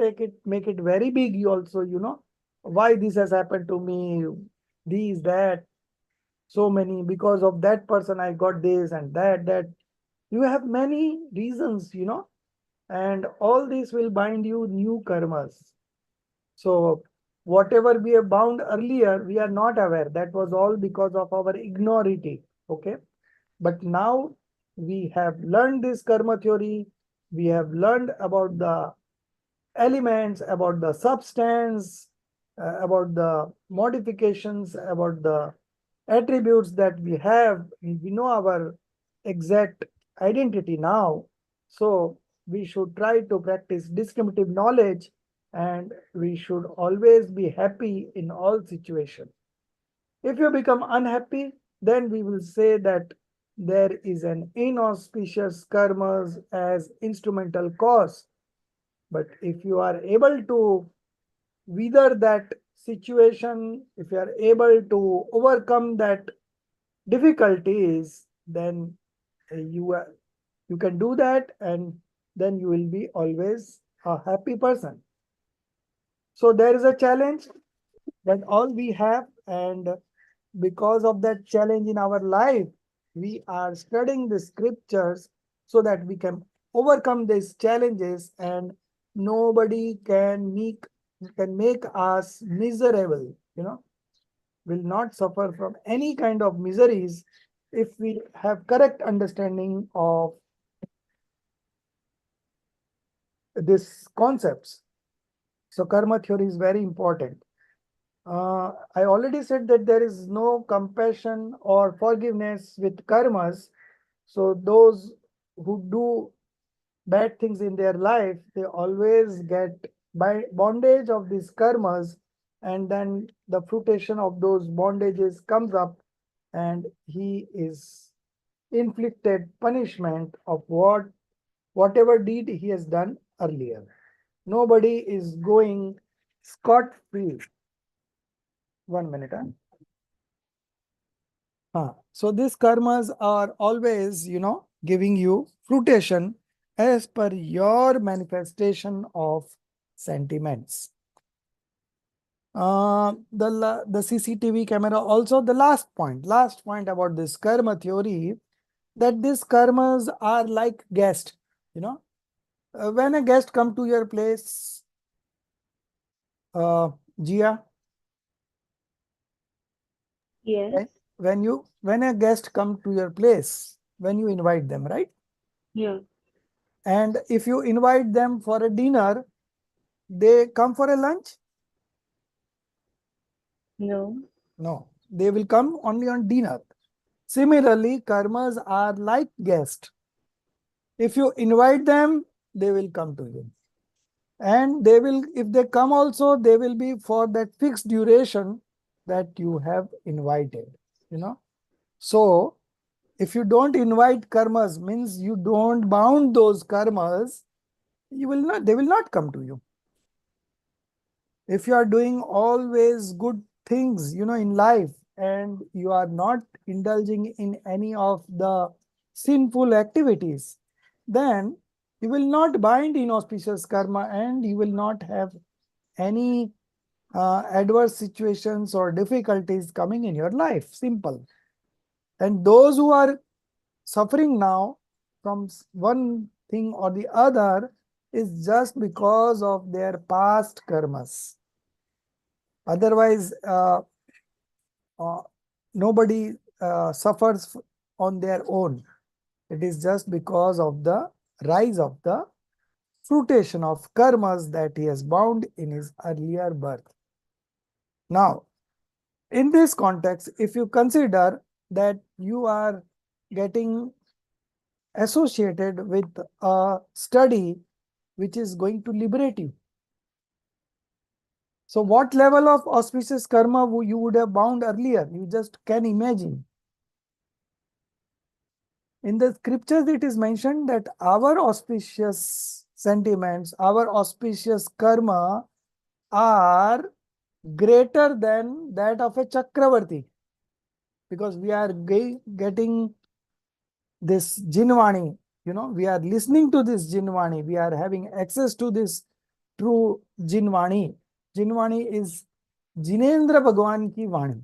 make it very big also, why this has happened to me, these, that, so many, because of that person, I got this and that. You have many reasons, and all this will bind you new karmas. So whatever we have bound earlier, we are not aware. That was all because of our ignority. Okay. But now we have learned this karma theory. We have learned about the elements, about the substance, about the modifications, about the attributes that we have. We know our exact identity now. So we should try to practice discriminative knowledge and we should always be happy in all situations. If you become unhappy, then we will say that there is an inauspicious karmas as instrumental cause. But if you are able to weather that situation, if you are able to overcome that difficulties, then you can do that, and then you will be always a happy person. So there is a challenge that all we have, and because of that challenge in our life, we are studying the scriptures so that we can overcome these challenges, and nobody can make us miserable, will not suffer from any kind of miseries if we have correct understanding of these concepts. So karma theory is very important. I already said that there is no compassion or forgiveness with karmas. So those who do bad things in their life, they always get by bondage of these karmas, and then the fruition of those bondages comes up and he is inflicted punishment of whatever deed he has done earlier. Nobody is going scot-free. 1 minute. So these karmas are always, giving you fruition as per your manifestation of sentiments. The CCTV camera, also the last point about this karma theory, that these karmas are like guests, when a guest come to your place, Jia, Yes. when a guest come to your place, when you invite them, right? Yeah. And if you invite them for a dinner, they come for a lunch? No. No, they will come only on dinner. Similarly, karmas are like guests. If you invite them, they will come to you. And they will, if they come also, they will be for that fixed duration. that you have invited, you know. So if you don't invite karmas, means you don't bound those karmas, they will not come to you. If you are doing always good things, in life, and you are not indulging in any of the sinful activities, then you will not bind inauspicious karma and you will not have any adverse situations or difficulties coming in your life. Simple. And those who are suffering now from one thing or the other is just because of their past karmas. Otherwise, nobody suffers on their own. It is just because of the rise of the fruition of karmas that he has bound in his earlier birth. Now, in this context, if you consider that you are getting associated with a study which is going to liberate you. So what level of auspicious karma you would have bound earlier? You just can imagine. In the scriptures, it is mentioned that our auspicious sentiments, our auspicious karma are greater than that of a Chakravarti. Because we are getting this Jinvani, we are listening to this Jinvani, we are having access to this true Jinvani. Jinvani is Jinendra Bhagwan ki Vani.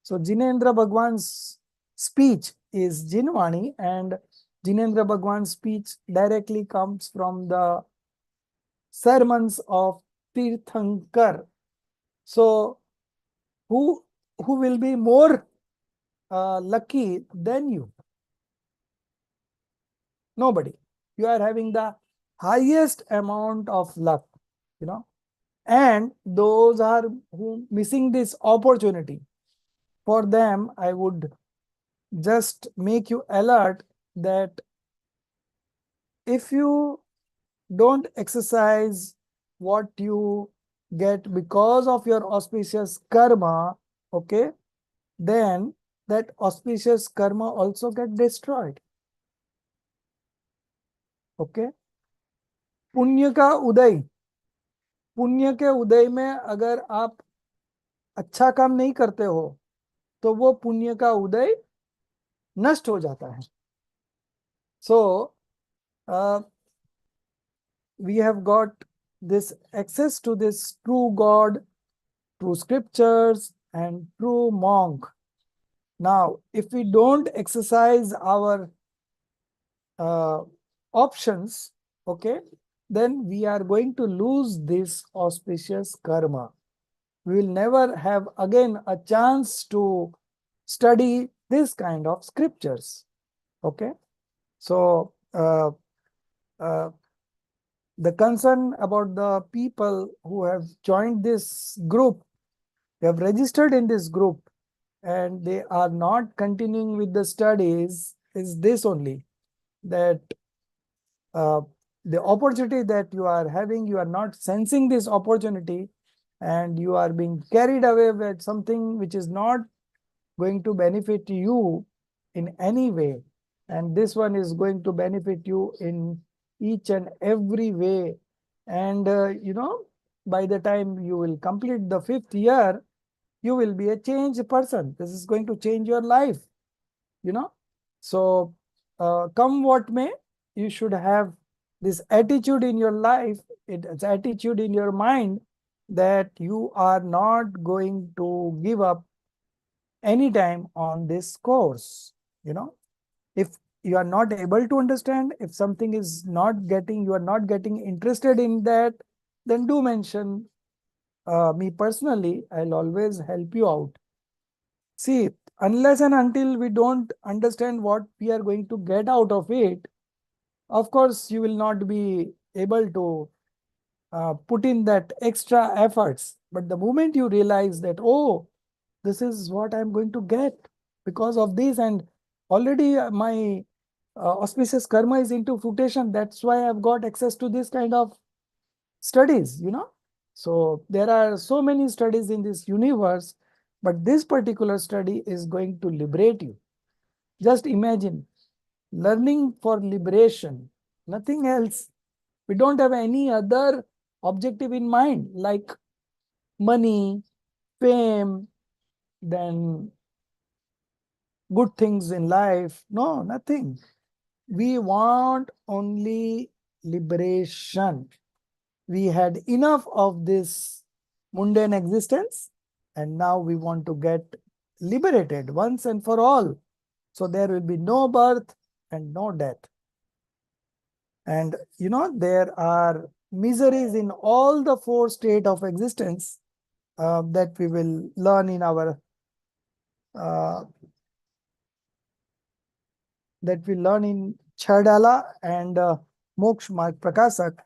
So Jinendra Bhagwan's speech is Jinvani, and Jinendra Bhagwan's speech directly comes from the sermons of Tirthankar. So who will be more lucky than you? Nobody. You are having the highest amount of luck, and those are who missing this opportunity. For them, I would just make you alert that if you don't exercise what you get because of your auspicious karma, okay, then that auspicious karma also get destroyed. Okay. पुण्य का उदय, पुण्य के उदय में अगर आप अच्छा काम नहीं करते हो तो वो पुण्य का उदय नष्ट हो जाता है. So we have got this access to this true God, true scriptures, and true monk. Now, if we don't exercise our options, okay, then we are going to lose this auspicious karma. We will never have again a chance to study this kind of scriptures. Okay. So, the concern about the people who have joined this group, they have registered in this group, and they are not continuing with the studies is this only, that the opportunity that you are having, you are not sensing this opportunity, and you are being carried away with something which is not going to benefit you in any way. And this one is going to benefit you in each and every way. And, by the time you will complete the 5th year, you will be a changed person. This is going to change your life, So, come what may, you should have this attitude in your life, it's attitude in your mind that you are not going to give up anytime on this course. If you are not able to understand, if something is not getting, you are not getting interested in that, then do mention me personally. I'll always help you out. See, unless and until we don't understand what we are going to get out of it, of course, you will not be able to put in that extra efforts. But the moment you realize that, oh, this is what I'm going to get because of this, and already my auspicious karma is into fruition, that's why I've got access to this kind of studies, So there are so many studies in this universe But this particular study is going to liberate you. Just imagine learning for liberation, nothing else. We don't have any other objective in mind like money, fame, then good things in life. No, nothing. We want only liberation. We had enough of this mundane existence, and now we want to get liberated once and for all. So there will be no birth and no death. And there are miseries in all the four states of existence that we will learn in our Chardala and Moksha Marg Prakasak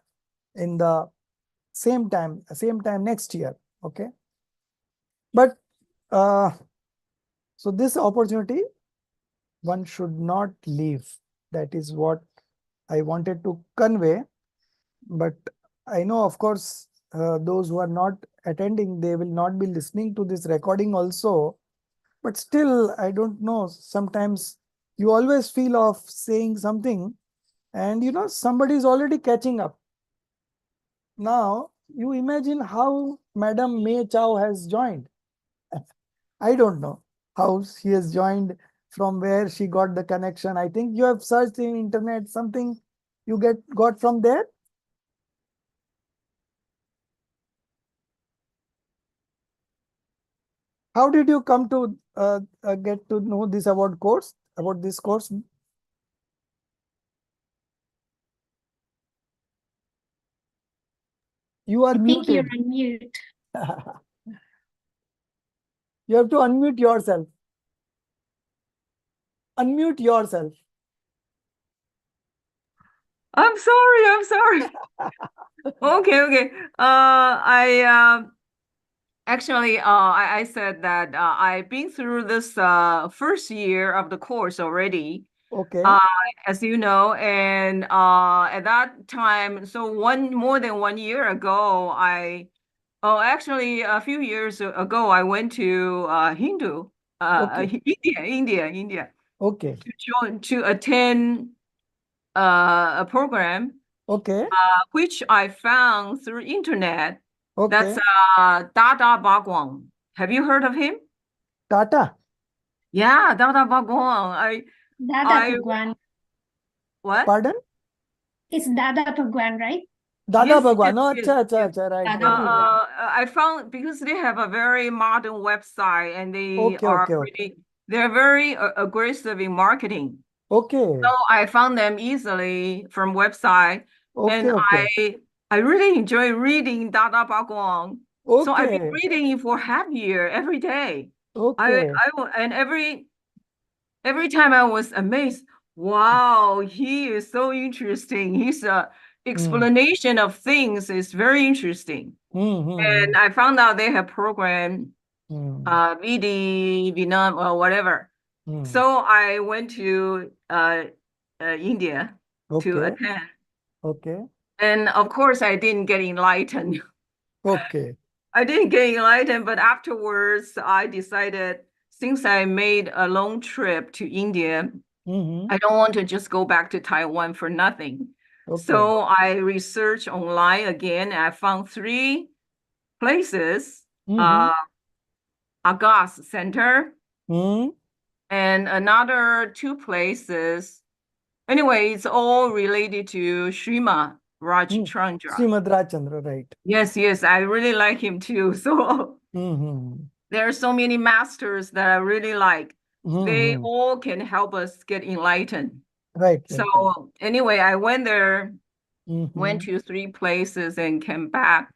in the same time next year. Okay. But so this opportunity one should not leave. That is what I wanted to convey. But I know, of course, those who are not attending, they will not be listening to this recording also. But still, I don't know. Sometimes you always feel of saying something and somebody is already catching up. Now, you imagine how Madam May Chow has joined. I don't know how she has joined, from where she got the connection. I think you have searched in internet, something you got from there. How did you come to get to know this about this course? You are I think you're muted. on mute. You have to unmute yourself. Unmute yourself. I'm sorry. Okay. Actually, I said that I've been through this first year of the course already. Okay. As you know, and at that time, so more than 1 year ago, actually a few years ago, I went to Hindu, Okay. India, Okay. to attend a program Okay. which I found through internet. That's Okay. Dada Bhagwan. Have you heard of him? Tata. Yeah, Dada Bhagwan. Dada Bhagwan. What? Pardon? It's Dada Bhagwan, right? Dada Yes, Bhagwan. yes, Oh, yes, acha, yes. right. Dada Very Bhagwan. well. I found because they have a very modern website and they Okay, are okay. they're very aggressive in marketing. Okay. So I found them easily from website, and Okay. I really enjoy reading Dada Bhagwan. So I've been Okay. reading it for half year every day. Okay. And every time I was amazed. Wow, he is so interesting. His explanation of things is very interesting. And I found out they have program VD, Vietnam, or whatever. So I went to India to Okay. attend. Okay. And of course, I didn't get enlightened. Okay. I didn't get enlightened, but afterwards, I decided since I made a long trip to India, I don't want to just go back to Taiwan for nothing. Okay. So I researched online again, and I found 3 places, Agas Center, and another 2 places. Anyway, it's all related to Srima Rajchandra. Srimad Rajchandra, right. Yes, I really like him too. So there are so many masters that I really like. They all can help us get enlightened. Right. So anyway, I went there, went to 3 places and came back.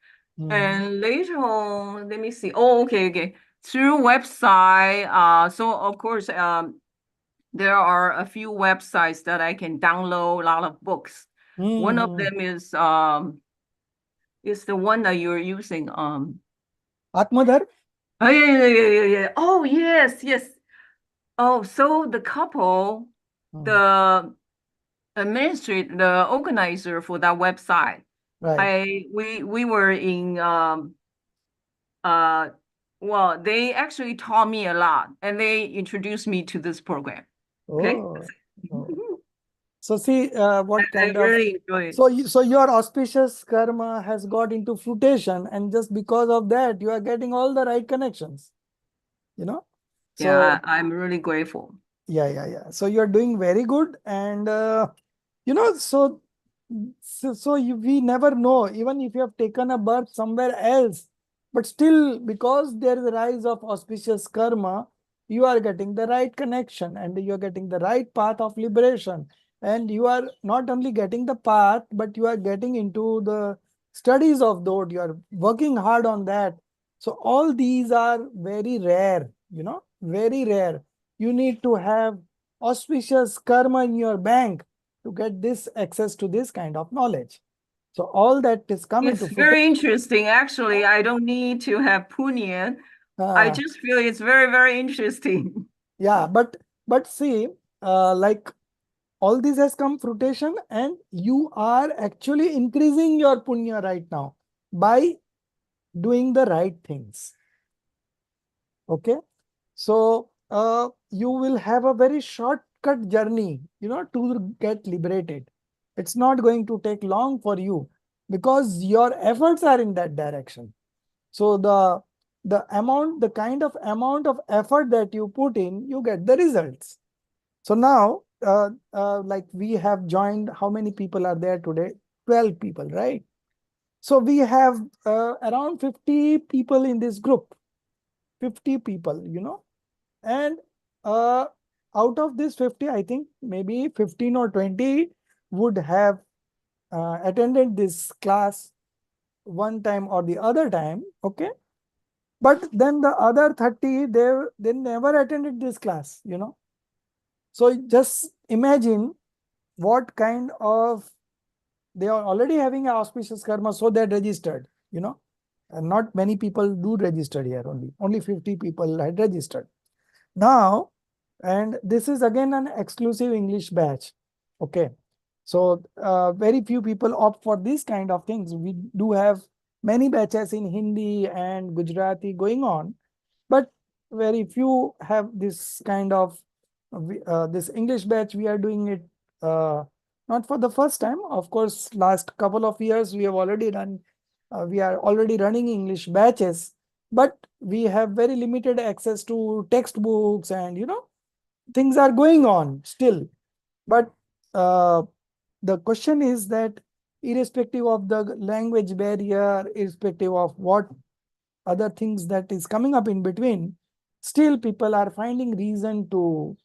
And later on, let me see. Oh, okay. Through website, so of course, there are a few websites that I can download a lot of books. One of them is the one that you're using. Atmadhar? Oh yeah. Oh yes. Oh, so the couple, the administrator, the organizer for that website. Right. We were in Well, they actually taught me a lot and they introduced me to this program. Okay. Oh, oh. So see what I kind of really enjoy it. so your auspicious karma has got into fruition, and just because of that, you are getting all the right connections. You know, so Yeah, I'm really grateful. yeah. So you're doing very good, and we never know, even if you have taken a birth somewhere else, but still, because there is a rise of auspicious karma, you are getting the right connection and you are getting the right path of liberation. And you are not only getting the path, but you are getting into the studies of those, you are working hard on that. So all these are very rare, very rare. You need to have auspicious karma in your bank to get this access to this kind of knowledge. So all that is coming It's to very interesting. Actually, I don't need to have punya. I just feel it's very, very interesting. yeah, but see, like all this has come fruition, and you are actually increasing your punya right now by doing the right things. Okay, so you will have a very shortcut journey, to get liberated. It's not going to take long for you because your efforts are in that direction. So the kind of amount of effort that you put in, you get the results. So now, like we have joined, how many people are there today? 12 people, right? So we have around 50 people in this group, 50 people, and out of this 50, I think maybe 15 or 20 would have attended this class one time or the other time, okay? But then the other 30, they never attended this class, So just imagine what kind of, they are already having an auspicious karma, so they're registered, And not many people do register here, only 50 people had registered. Now, and this is again an exclusive English batch. Okay. So very few people opt for these kind of things. We do have many batches in Hindi and Gujarati going on, but very few have this kind of this English batch. We are doing it not for the first time. Of course, last couple of years we have already done. We are already running English batches, but we have very limited access to textbooks, and things are going on still. But the question is that irrespective of the language barrier, irrespective of what other things that is coming up in between, still people are finding reason to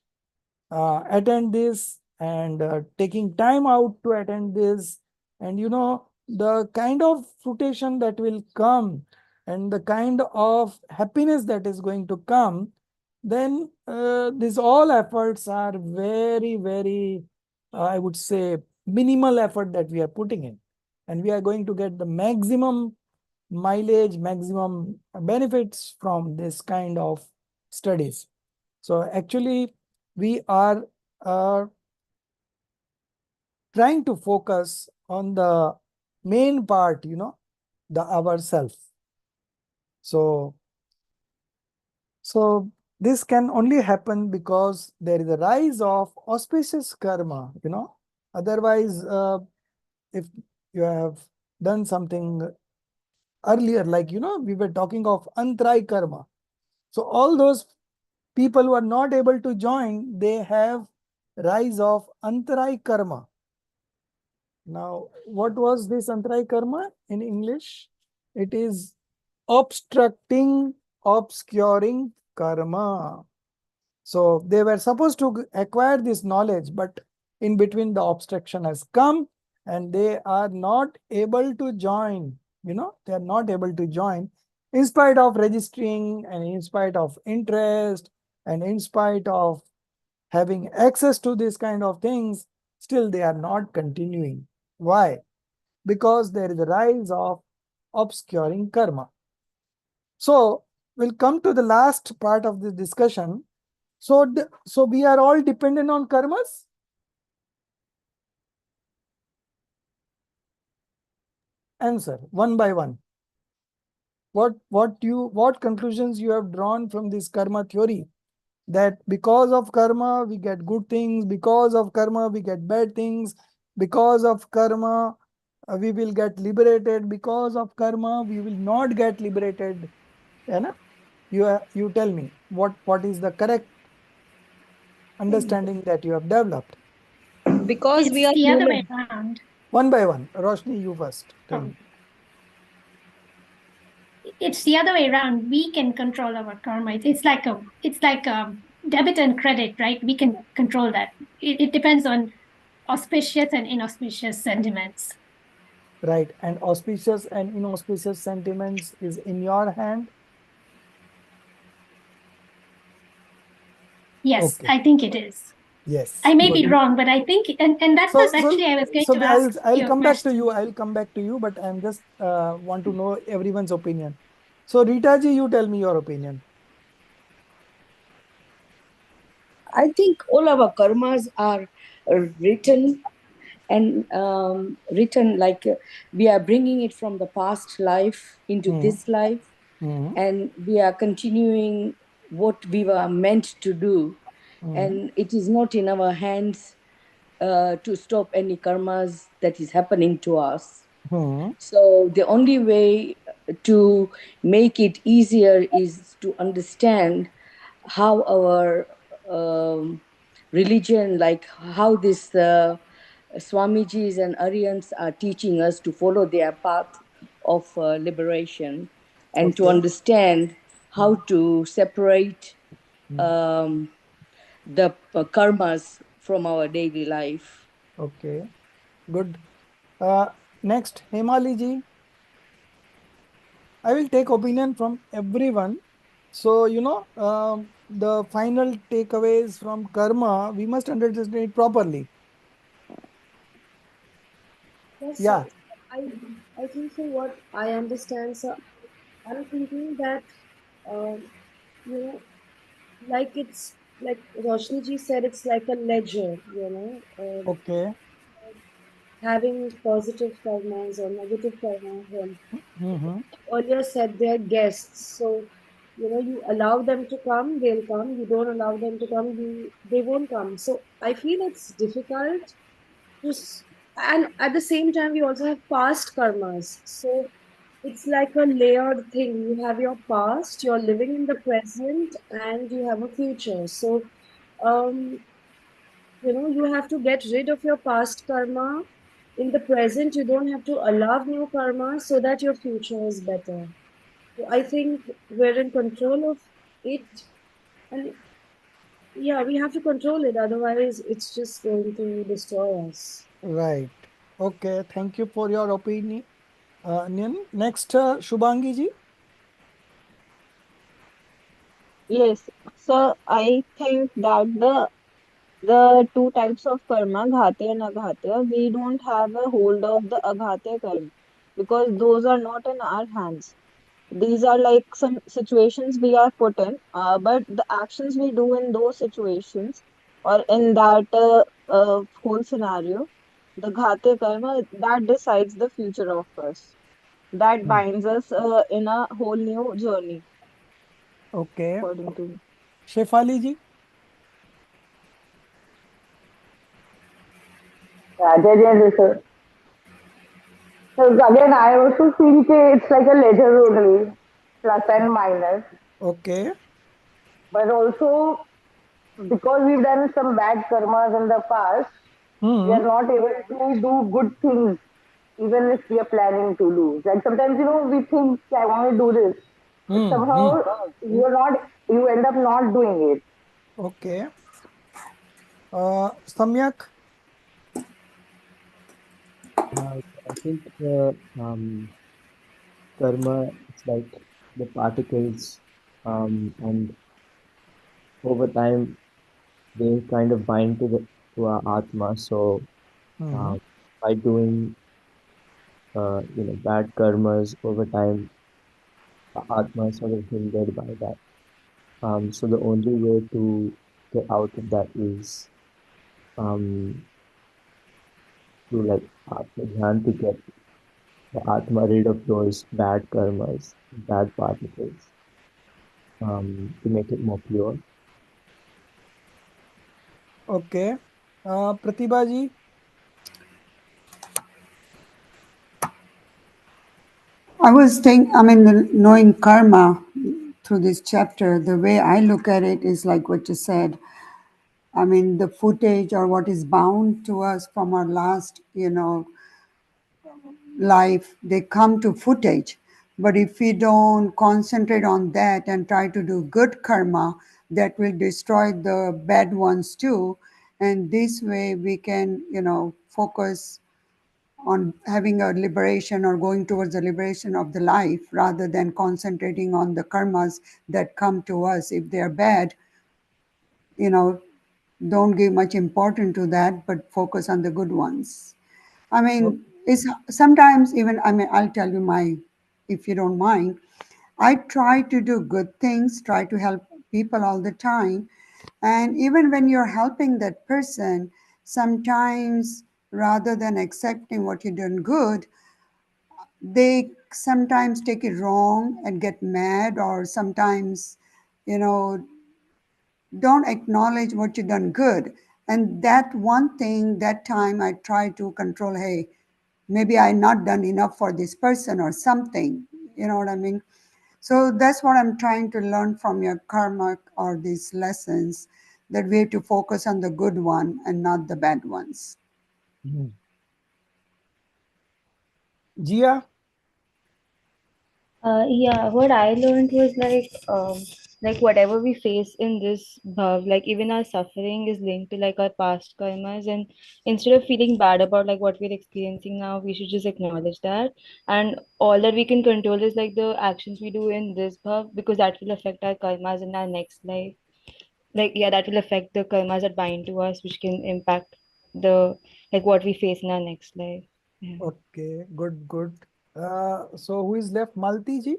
attend this, and taking time out to attend this. And the kind of fruition that will come, and the kind of happiness that is going to come, then these all efforts are very, very, I would say, minimal effort that we are putting in, and we are going to get the maximum mileage, maximum benefits from this kind of studies. So actually, we are trying to focus on the main part, the ourself. So this can only happen because there is a rise of auspicious karma, Otherwise, if you have done something earlier, like, we were talking of antray karma. So all those people who are not able to join, they have rise of antaray karma. Now, what was this antaray karma in English? It is obstructing, obscuring karma. So they were supposed to acquire this knowledge, but in between the obstruction has come and they are not able to join, they are not able to join in spite of registering and in spite of interest and in spite of having access to this kind of things, still they are not continuing. Why? Because there is a rise of obscuring karma. So we'll come to the last part of this discussion. So we are all dependent on karmas? Answer one by one. what conclusions you have drawn from this karma theory? That because of karma we get good things, because of karma we get bad things, because of karma we will get liberated, because of karma we will not get liberated. है ना? You tell me what is the correct understanding that you have developed. Because It's we are the other way human. around. One by one. Roshni, you first. Tell me. It's the other way around. We can control our karma. It's like a debit and credit, right? We can control that. It depends on auspicious and inauspicious sentiments. Right. And auspicious and inauspicious sentiments is in your hand. Yes, Okay. I think it is. Yes. I may be Good. wrong, but I think, and that was actually I was going to ask I'll you a come back to question. you. I'll come back to you, but I'm just want to know everyone's opinion. So Rita ji, you tell me your opinion. I think all our karmas are written and written like we are bringing it from the past life into this life, and we are continuing what we were meant to do, and it is not in our hands to stop any karmas that is happening to us. So the only way to make it easier is to understand how our religion, like how this Swamijis and Aryans are teaching us to follow their path of liberation, and to understand how to separate the karmas from our daily life. Okay, good. Next, Hemali ji. I will take opinion from everyone. So, the final takeaways from karma, we must understand it properly. Yes, Yeah. so I think so what I understand, so I'm thinking that you know, like it's like Roshni ji said, it's like a ledger, Okay. having positive karmas or negative karmas. And Mm-hmm. earlier said they're guests, so you allow them to come, they'll come. You don't allow them to come, they won't come. So I feel it's difficult and at the same time we also have past karmas, so it's like a layered thing. You have your past, you're living in the present, and you have a future. So um you have to get rid of your past karma. In the present you don't have to allow new karma so that your future is better. So I think we're in control of it, and yeah, we have to control it, otherwise it's just going to destroy us. Right. Okay. Thank you for your opinion. Next, Shubhangi ji. Yes, so I think that the two types of karma, ghate and aghate, we don't have a hold of the aghate karma because those are not in our hands. These are like some situations we are put in, but the actions we do in those situations or in that whole scenario, the ghate karma, that decides the future of us. That binds us in a whole new journey, Okay. according to me. Shefali ji. Yeah, Jai sir. So again, I also think it's like a ledger only, plus and minus. Okay. But also because we've done some bad karmas in the past, we are not able to do good things, even if we are planning to do. Like sometimes, we think, I want to do this, but somehow you end up not doing it. Okay. Samyak. I think karma is like the particles, and over time they kind of bind to our atma. So by doing bad karmas over time, our atma is sort of hindered by that. So the only way to get out of that is through like atma dhyan to get the Atma rid of those bad karmas, bad particles, to make it more pure. Okay. Pratibha ji? I was knowing karma through this chapter, the way I look at it is like what you said. I mean, the footage or what is bound to us from our last, life, they come to footage. But if we don't concentrate on that and try to do good karma, that will destroy the bad ones too. And this way we can, focus on having a liberation or going towards the liberation of the life rather than concentrating on the karmas that come to us. If they're bad, you know, don't give much importance to that, but focus on the good ones. I mean, it's sometimes even, I'll tell you if you don't mind, I try to do good things, try to help people all the time. And even when you're helping that person, sometimes rather than accepting what you've done good, they sometimes take it wrong and get mad, or sometimes, you know, don't acknowledge what you've done good. And that one thing, that time I try to control, hey, maybe I not done enough for this person or something. You know what I mean? So that's what I'm trying to learn from your karma or these lessons, that we have to focus on the good one and not the bad ones. Jia? Yeah, what I learned was like whatever we face in this bhav, like even our suffering is linked to like our past karmas, and instead of feeling bad about like what we're experiencing now, we should just acknowledge that, and all that we can control is like the actions we do in this bhav, because that will affect our karmas in our next life. Like yeah, that will affect the karmas that bind to us, which can impact the like what we face in our next life. Yeah. Okay, good, good. So who is left? Malti ji?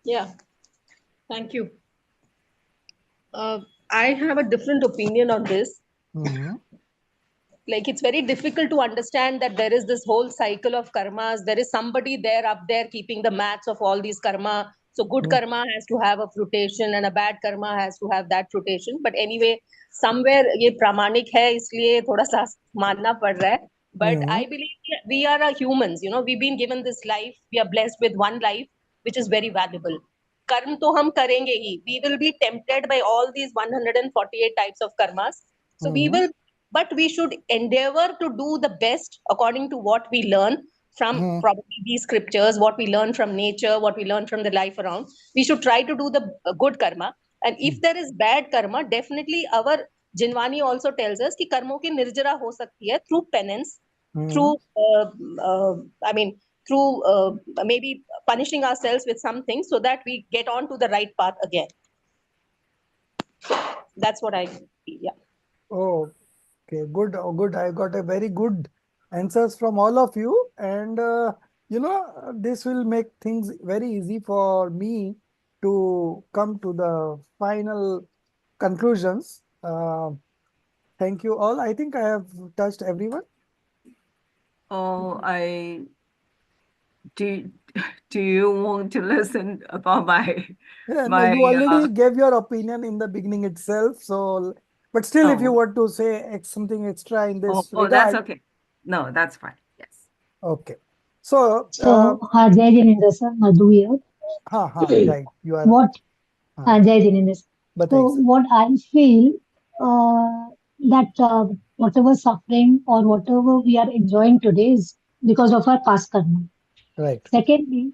Yeah, thank you. I have a different opinion on this. Like it's very difficult to understand that there is this whole cycle of karmas. There is somebody there up there keeping the maths of all these karma. So good karma has to have a fruition and a bad karma has to have that fruition. But anyway, somewhere ये प्रामाणिक है इसलिए थोड़ा सा मानना पड़ रहा है. But I believe we are a humans. You know, we've been given this life. We are blessed with one life, which is very valuable. कर्म तो हम करेंगे ही. We will be tempted by all these 148 types of karmas. So we will, but we should endeavor to do the best according to what we learn from probably these scriptures, what we learn from nature, what we learn from the life around. We should try to do the good karma. And if there is bad karma, definitely our Jinwani also tells us कि कर्मों की निर्जरा हो सकती है through penance, through I mean through maybe punishing ourselves with something so that we get on to the right path again. That's what I feel. Yeah. Oh, okay, good, good. I got a very good answers from all of you, and this will make things very easy for me to come to the final conclusions. Thank you all. I think I have touched everyone. Oh, do you want to listen about my Yeah, no, you already gave your opinion in the beginning itself. So, but still, if you were to say something extra in this regard. that's okay. No, that's fine. Yes. Okay. So, Jai Jinendra sir, Madhu here. Right. You are. What? Jai Jinendra sir. So, sir. what I feel that whatever suffering or whatever we are enjoying today is because of our past karma. Right. Secondly,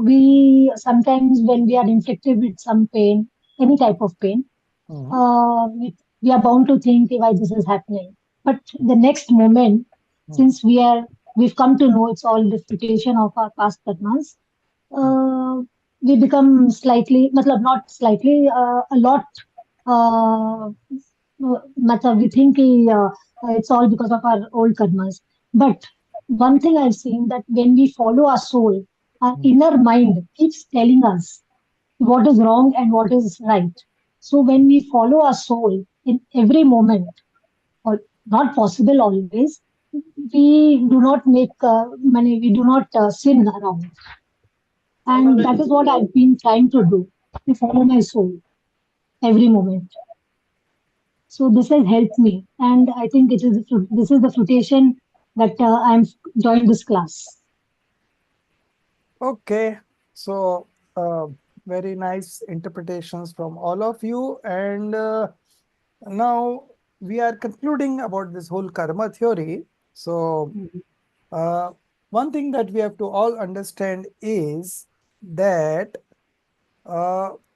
we sometimes when we are inflicted with some pain, any type of pain, we are bound to think why this is happening. But the next moment, since we've come to know it's all the fruition of our past karmas, we become slightly, matlab not slightly, a lot. Matlab we think it's all because of our old karmas. But one thing I've seen that when we follow our soul, our inner mind keeps telling us what is wrong and what is right. So when we follow our soul in every moment, or not possible always. We do not make money, we do not sin around. And that is what I've been trying to do, to follow my soul every moment. So this has helped me, and I think this is the fruition that I'm joined this class. Okay, so very nice interpretations from all of you. And now we are concluding about this whole karma theory. So one thing that we have to all understand is that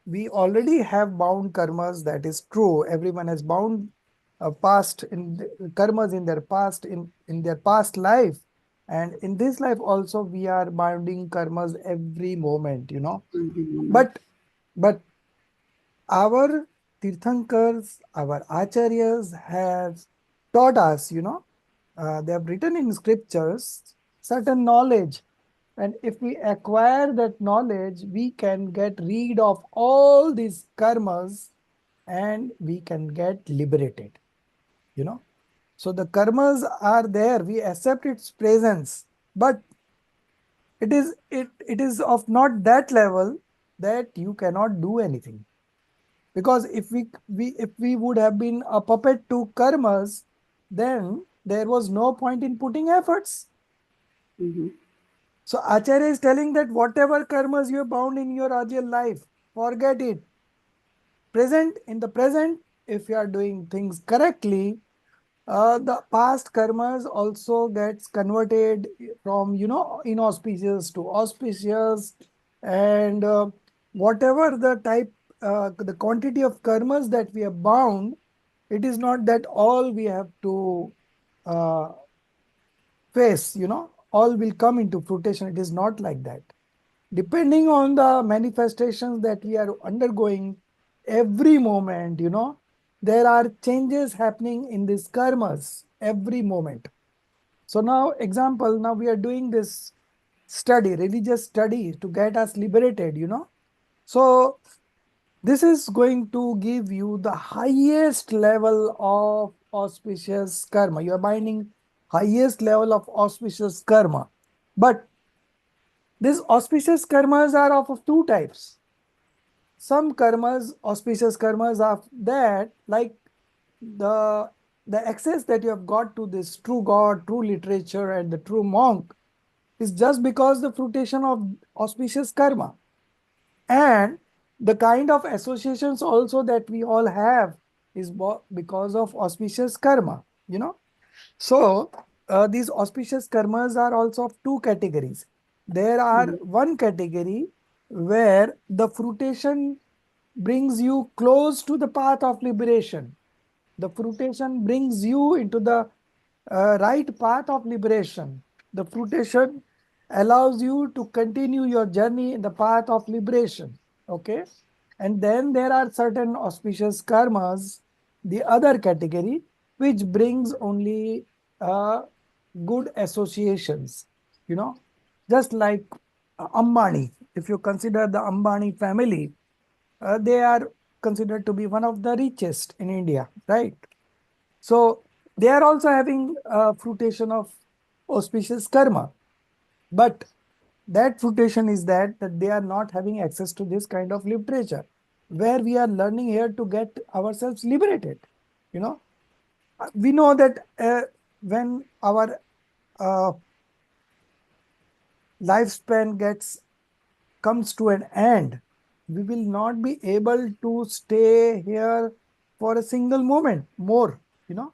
we already have bound karmas. That is true. Everyone has bound past in karmas in their past, in their past life. And in this life also, we are bounding karmas every moment, you know. But our Tirthankars, our Acharyas have taught us, you know, they have written in scriptures certain knowledge. And if we acquire that knowledge, we can get rid of all these karmas and we can get liberated, you know. So the karmas are there, we accept its presence, but it is of not that level that you cannot do anything. Because if we would have been a puppet to karmas, then there was no point in putting efforts. So Acharya is telling that whatever karmas you have bound in your earlier life, forget it. In the present, if you are doing things correctly, the past karmas also gets converted from, you know, inauspicious to auspicious. And whatever the type, the quantity of karmas that we have bound, it is not that all we have to uh, face, you know, all will come into fruition. It is not like that. Depending on the manifestations that we are undergoing every moment, you know, there are changes happening in these karmas every moment. So now, example, now we are doing this study, religious study, to get us liberated, you know. So this is going to give you the highest level of auspicious karma. You are binding highest level of auspicious karma. But these auspicious karmas are of two types. Some karmas, auspicious karmas, are that, like the access that you have got to this true God, true literature, and the true monk is just because the fruition of auspicious karma. And the kind of associations also that we all have is because of auspicious karma, you know. So these auspicious karmas are also of two categories. There are one category where the fruition brings you close to the path of liberation. The fruition brings you into the right path of liberation. The fruition allows you to continue your journey in the path of liberation. Okay. And then there are certain auspicious karmas, the other category, which brings only good associations, you know, just like Ambani. If you consider the Ambani family, they are considered to be one of the richest in India, right? So they are also having a fruition of auspicious karma. But that fruition is that they are not having access to this kind of literature, where we are learning here to get ourselves liberated. You know, we know that when our uh, lifespan comes to an end, we will not be able to stay here for a single moment more, you know.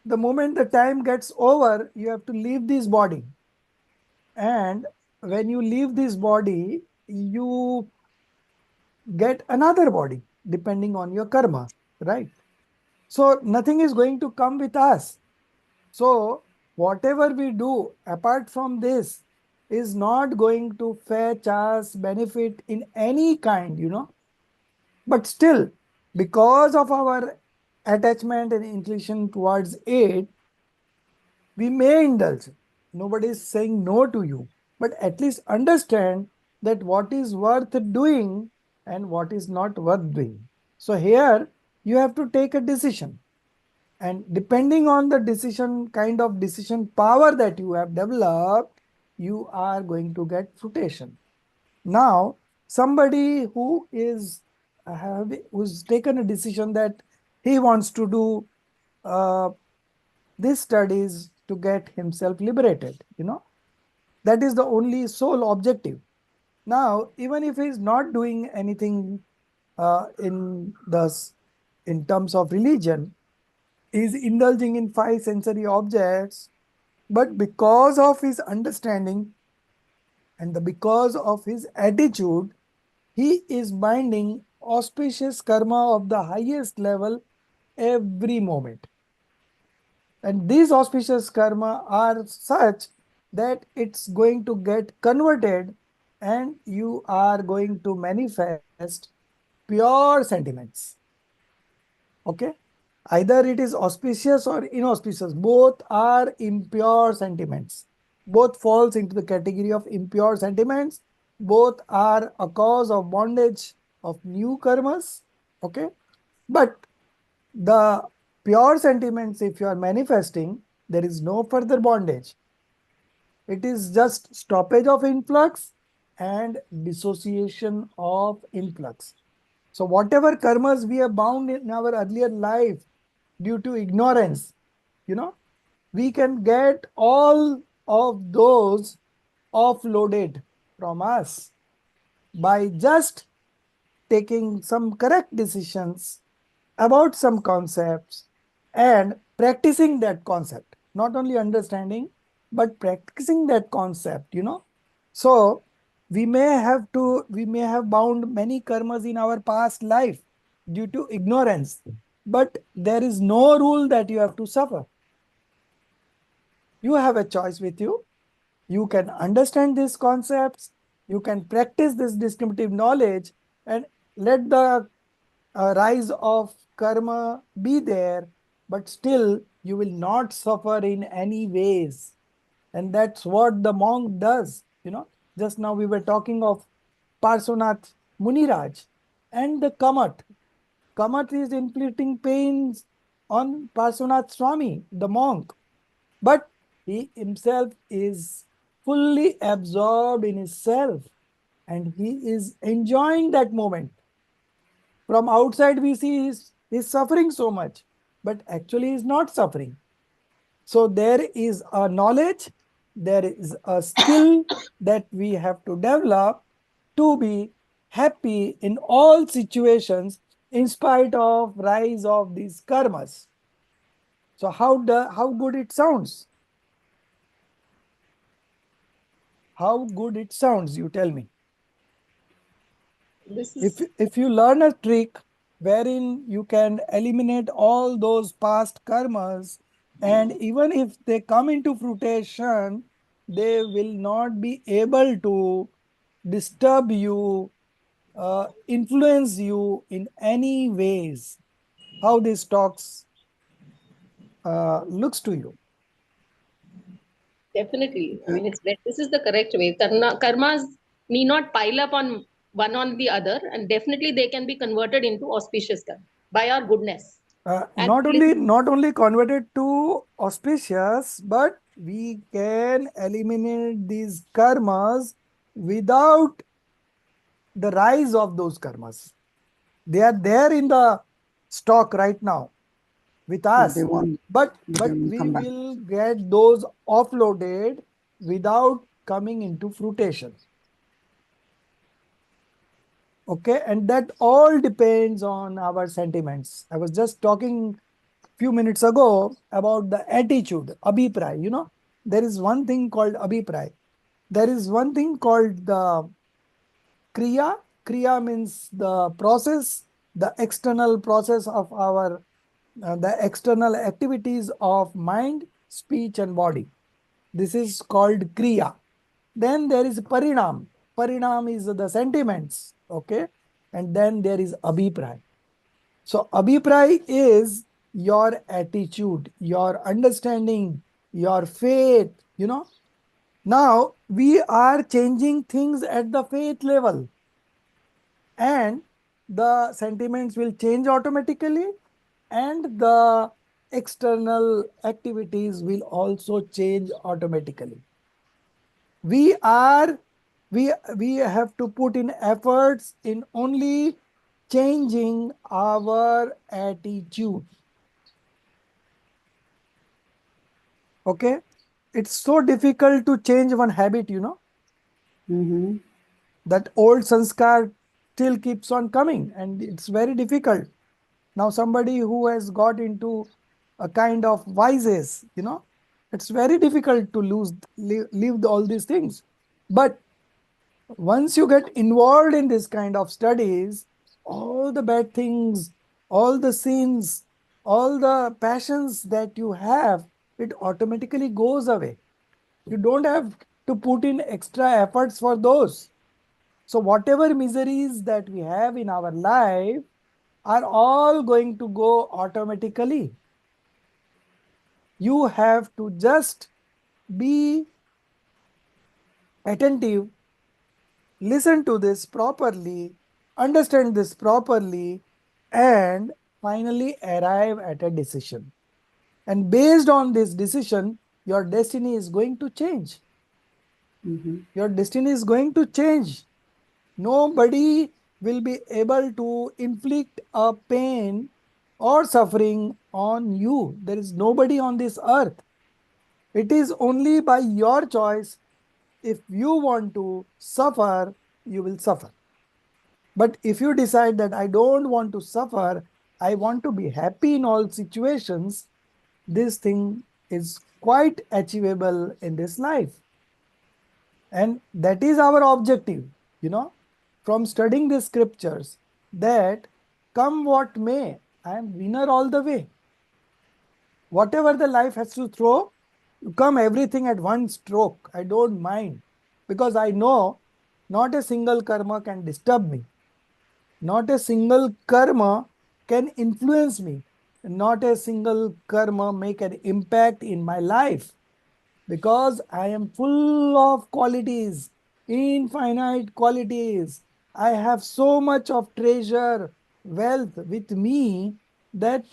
The moment the time gets over, you have to leave this body. And when you leave this body, you get another body depending on your karma, right? So nothing is going to come with us. So whatever we do apart from this is not going to fetch us benefit in any kind, you know. But still, because of our attachment and inclination towards it, we may indulge. Nobody is saying no to you, but at least understand that what is worth doing and what is not worth doing. So here you have to take a decision. And depending on the kind of decision power that you have developed, you are going to get fruition. Now, somebody who's taken a decision that he wants to do these studies to get himself liberated, that is the only sole objective. Now, even if he's not doing anything in terms of religion, he's indulging in five sensory objects, but because of his understanding and because of his attitude, he is binding auspicious karma of the highest level every moment. And these auspicious karma are such that it's going to get converted and you are going to manifest pure sentiments. Okay? Either it is auspicious or inauspicious. Both are impure sentiments. Both falls into the category of impure sentiments. Both are a cause of bondage of new karmas. Okay? But the pure sentiments, if you are manifesting, there is no further bondage. It is just stoppage of influx and dissociation of influx. So whatever karmas we have bound in our earlier life due to ignorance, we can get all of those offloaded from us by just taking some correct decisions about some concepts and practicing that concept. Not only understanding, but practicing that concept, So we may have bound many karmas in our past life due to ignorance, but there is no rule that you have to suffer. You have a choice with you. You can understand these concepts, you can practice this distributive knowledge and let the rise of karma be there, but still you will not suffer in any ways. And that's what the monk does. Just now we were talking of Parshvanath Muniraj and the Kamat. Kamat is inflicting pains on Parshvanath Swami, the monk. But he himself is fully absorbed in his self and he is enjoying that moment. From outside, we see he's suffering so much, but actually he's not suffering. So there is a knowledge, there is a skill that we have to develop to be happy in all situations in spite of rise of these karmas. So how good it sounds? How good it sounds, you tell me. If you learn a trick wherein you can eliminate all those past karmas, and even if they come into fruition, they will not be able to disturb you, influence you in any ways. How this talks looks to you. Definitely. I mean, this is the correct way. Karmas need not pile up on one on the other, and definitely they can be converted into auspicious karma by our goodness. Not only converted to auspicious, but we can eliminate these karmas without the rise of those karmas. They are there in the stock right now with us, but we will get those offloaded without coming into fruition. Okay, and that all depends on our sentiments. I was just talking few minutes ago about the attitude, abhipray. There is one thing called abhipray. There is one thing called the kriya. Kriya means the process, the external process of the external activities of mind, speech, and body. This is called kriya. Then there is parinam. Parinam is the sentiments, okay? And then there is abhipray. So abhipray is your attitude, your understanding, your faith, Now we are changing things at the faith level and the sentiments will change automatically and the external activities will also change automatically. We have to put in efforts in only changing our attitude. Okay, it's so difficult to change one habit, that old sanskar still keeps on coming, and it's very difficult. Now somebody who has got into a kind of vices, it's very difficult to leave all these things. But once you get involved in this kind of studies, all the bad things, all the sins, all the passions that you have, it automatically goes away. You don't have to put in extra efforts for those. So whatever miseries that we have in our life are all going to go automatically. You have to just be attentive, listen to this properly, understand this properly, and finally arrive at a decision. And based on this decision, your destiny is going to change. Your destiny is going to change. Nobody will be able to inflict a pain or suffering on you. There is nobody on this earth. It is only by your choice. If you want to suffer, you will suffer. But if you decide that I don't want to suffer, I want to be happy in all situations, this thing is quite achievable in this life. And that is our objective, from studying the scriptures, that come what may, I am winner all the way. Whatever the life has to throw, come everything at one stroke. I don't mind, because I know not a single karma can disturb me. Not a single karma can influence me. Not a single karma make an impact in my life, because I am full of qualities, infinite qualities. I have so much of treasure, wealth with me, that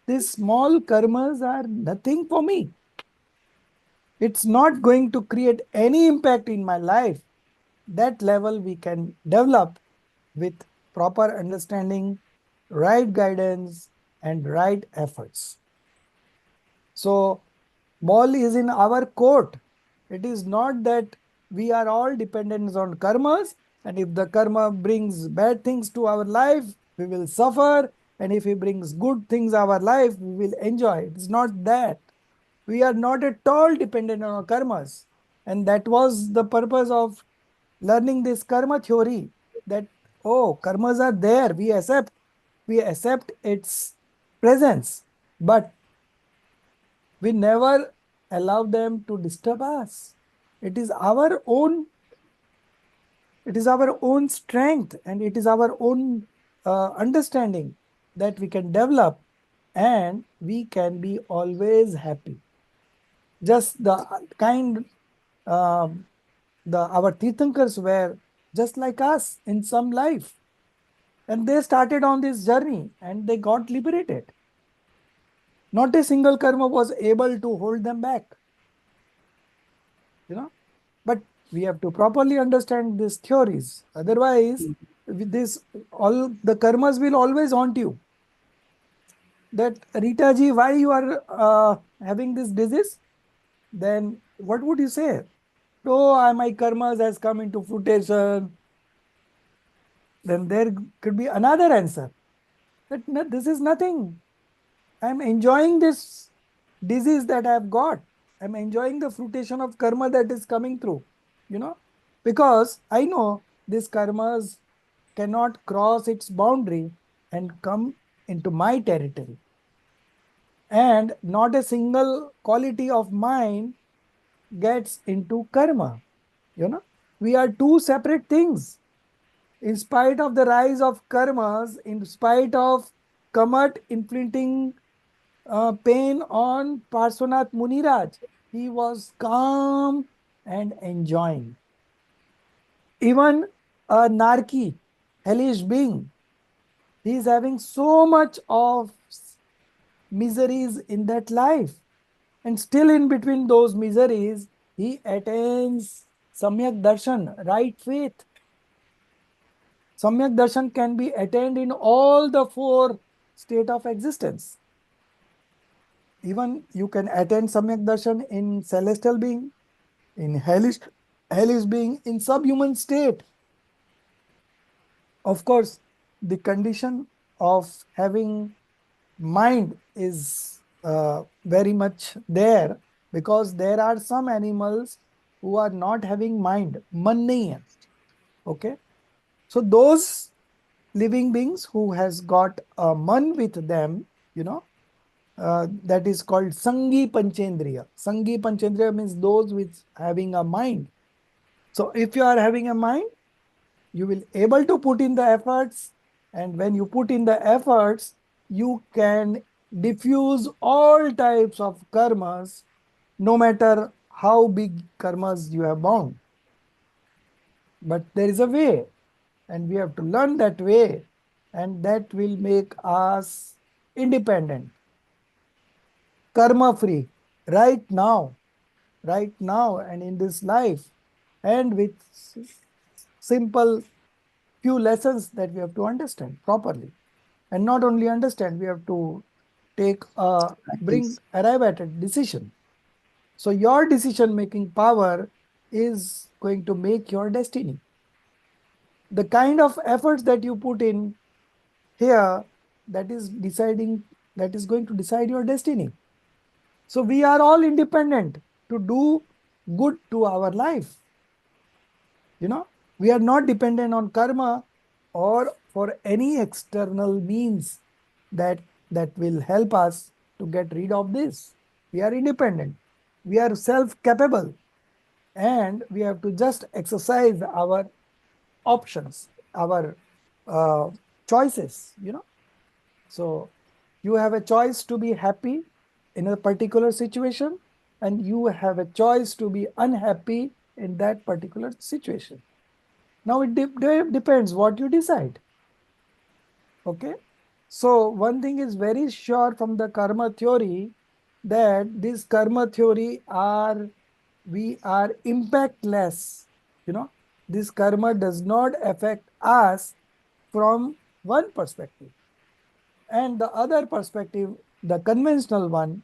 these small karmas are nothing for me. It's not going to create any impact in my life. That level we can develop with proper understanding, right guidance, and right efforts. So, ball is in our court. It is not that we are all dependent on karmas, and if the karma brings bad things to our life, we will suffer, and if it brings good things our life, we will enjoy. It's not that. We are not at all dependent on our karmas. And that was the purpose of learning this karma theory, that, oh, karmas are there, we accept its presence, but we never allow them to disturb us. It is our own strength, and it is our own understanding that we can develop, and we can be always happy. Just the kind our Tirthankars were just like us in some life, and they started on this journey and they got liberated. Not a single karma was able to hold them back. But we have to properly understand these theories. Otherwise, with this, all the karmas will always haunt you. That, Rita ji, why you are having this disease? Then what would you say? Oh, my karmas has come into fruition. Then there could be another answer. That, no, this is nothing. I'm enjoying this disease that I've got. I'm enjoying the fruition of karma that is coming through, because I know these karmas cannot cross its boundary and come into my territory. And not a single quality of mine gets into karma. We are two separate things. In spite of the rise of karmas, in spite of Kamat inflicting pain on Parshvanath Muniraj, he was calm and enjoying. Even a Narki, hellish being, he is having so much of miseries in that life. And still in between those miseries, he attains Samyak Darshan, right faith. Samyak Darshan can be attained in all the 4 states of existence. Even you can attain Samyak Darshan in celestial being, in hellish being, in subhuman state. Of course, the condition of having mind is very much there, because there are some animals who are not having mind, man nahi hai. Okay, so those living beings who has got a man with them, that is called Sangi Panchendriya. Sangi Panchendriya means those with having a mind. So if you are having a mind, you will able to put in the efforts, and when you put in the efforts, you can diffuse all types of karmas, no matter how big karmas you have bound. But there is a way, and we have to learn that way, and that will make us independent, karma free, right now, and in this life, and with simple few lessons that we have to understand properly. And not only understand, we have to arrive at a decision. So your decision making power is going to make your destiny. The kind of efforts that you put in here, that is going to decide your destiny. So we are all independent to do good to our life. We are not dependent on karma or for any external means that will help us to get rid of this. We are independent. We are self-capable, and we have to just exercise our options, our choices. So you have a choice to be happy in a particular situation, and you have a choice to be unhappy in that particular situation. Now it depends what you decide. Okay. So one thing is very sure from the karma theory, that this karma theory we are impactless. This karma does not affect us from one perspective. And the other perspective, the conventional one,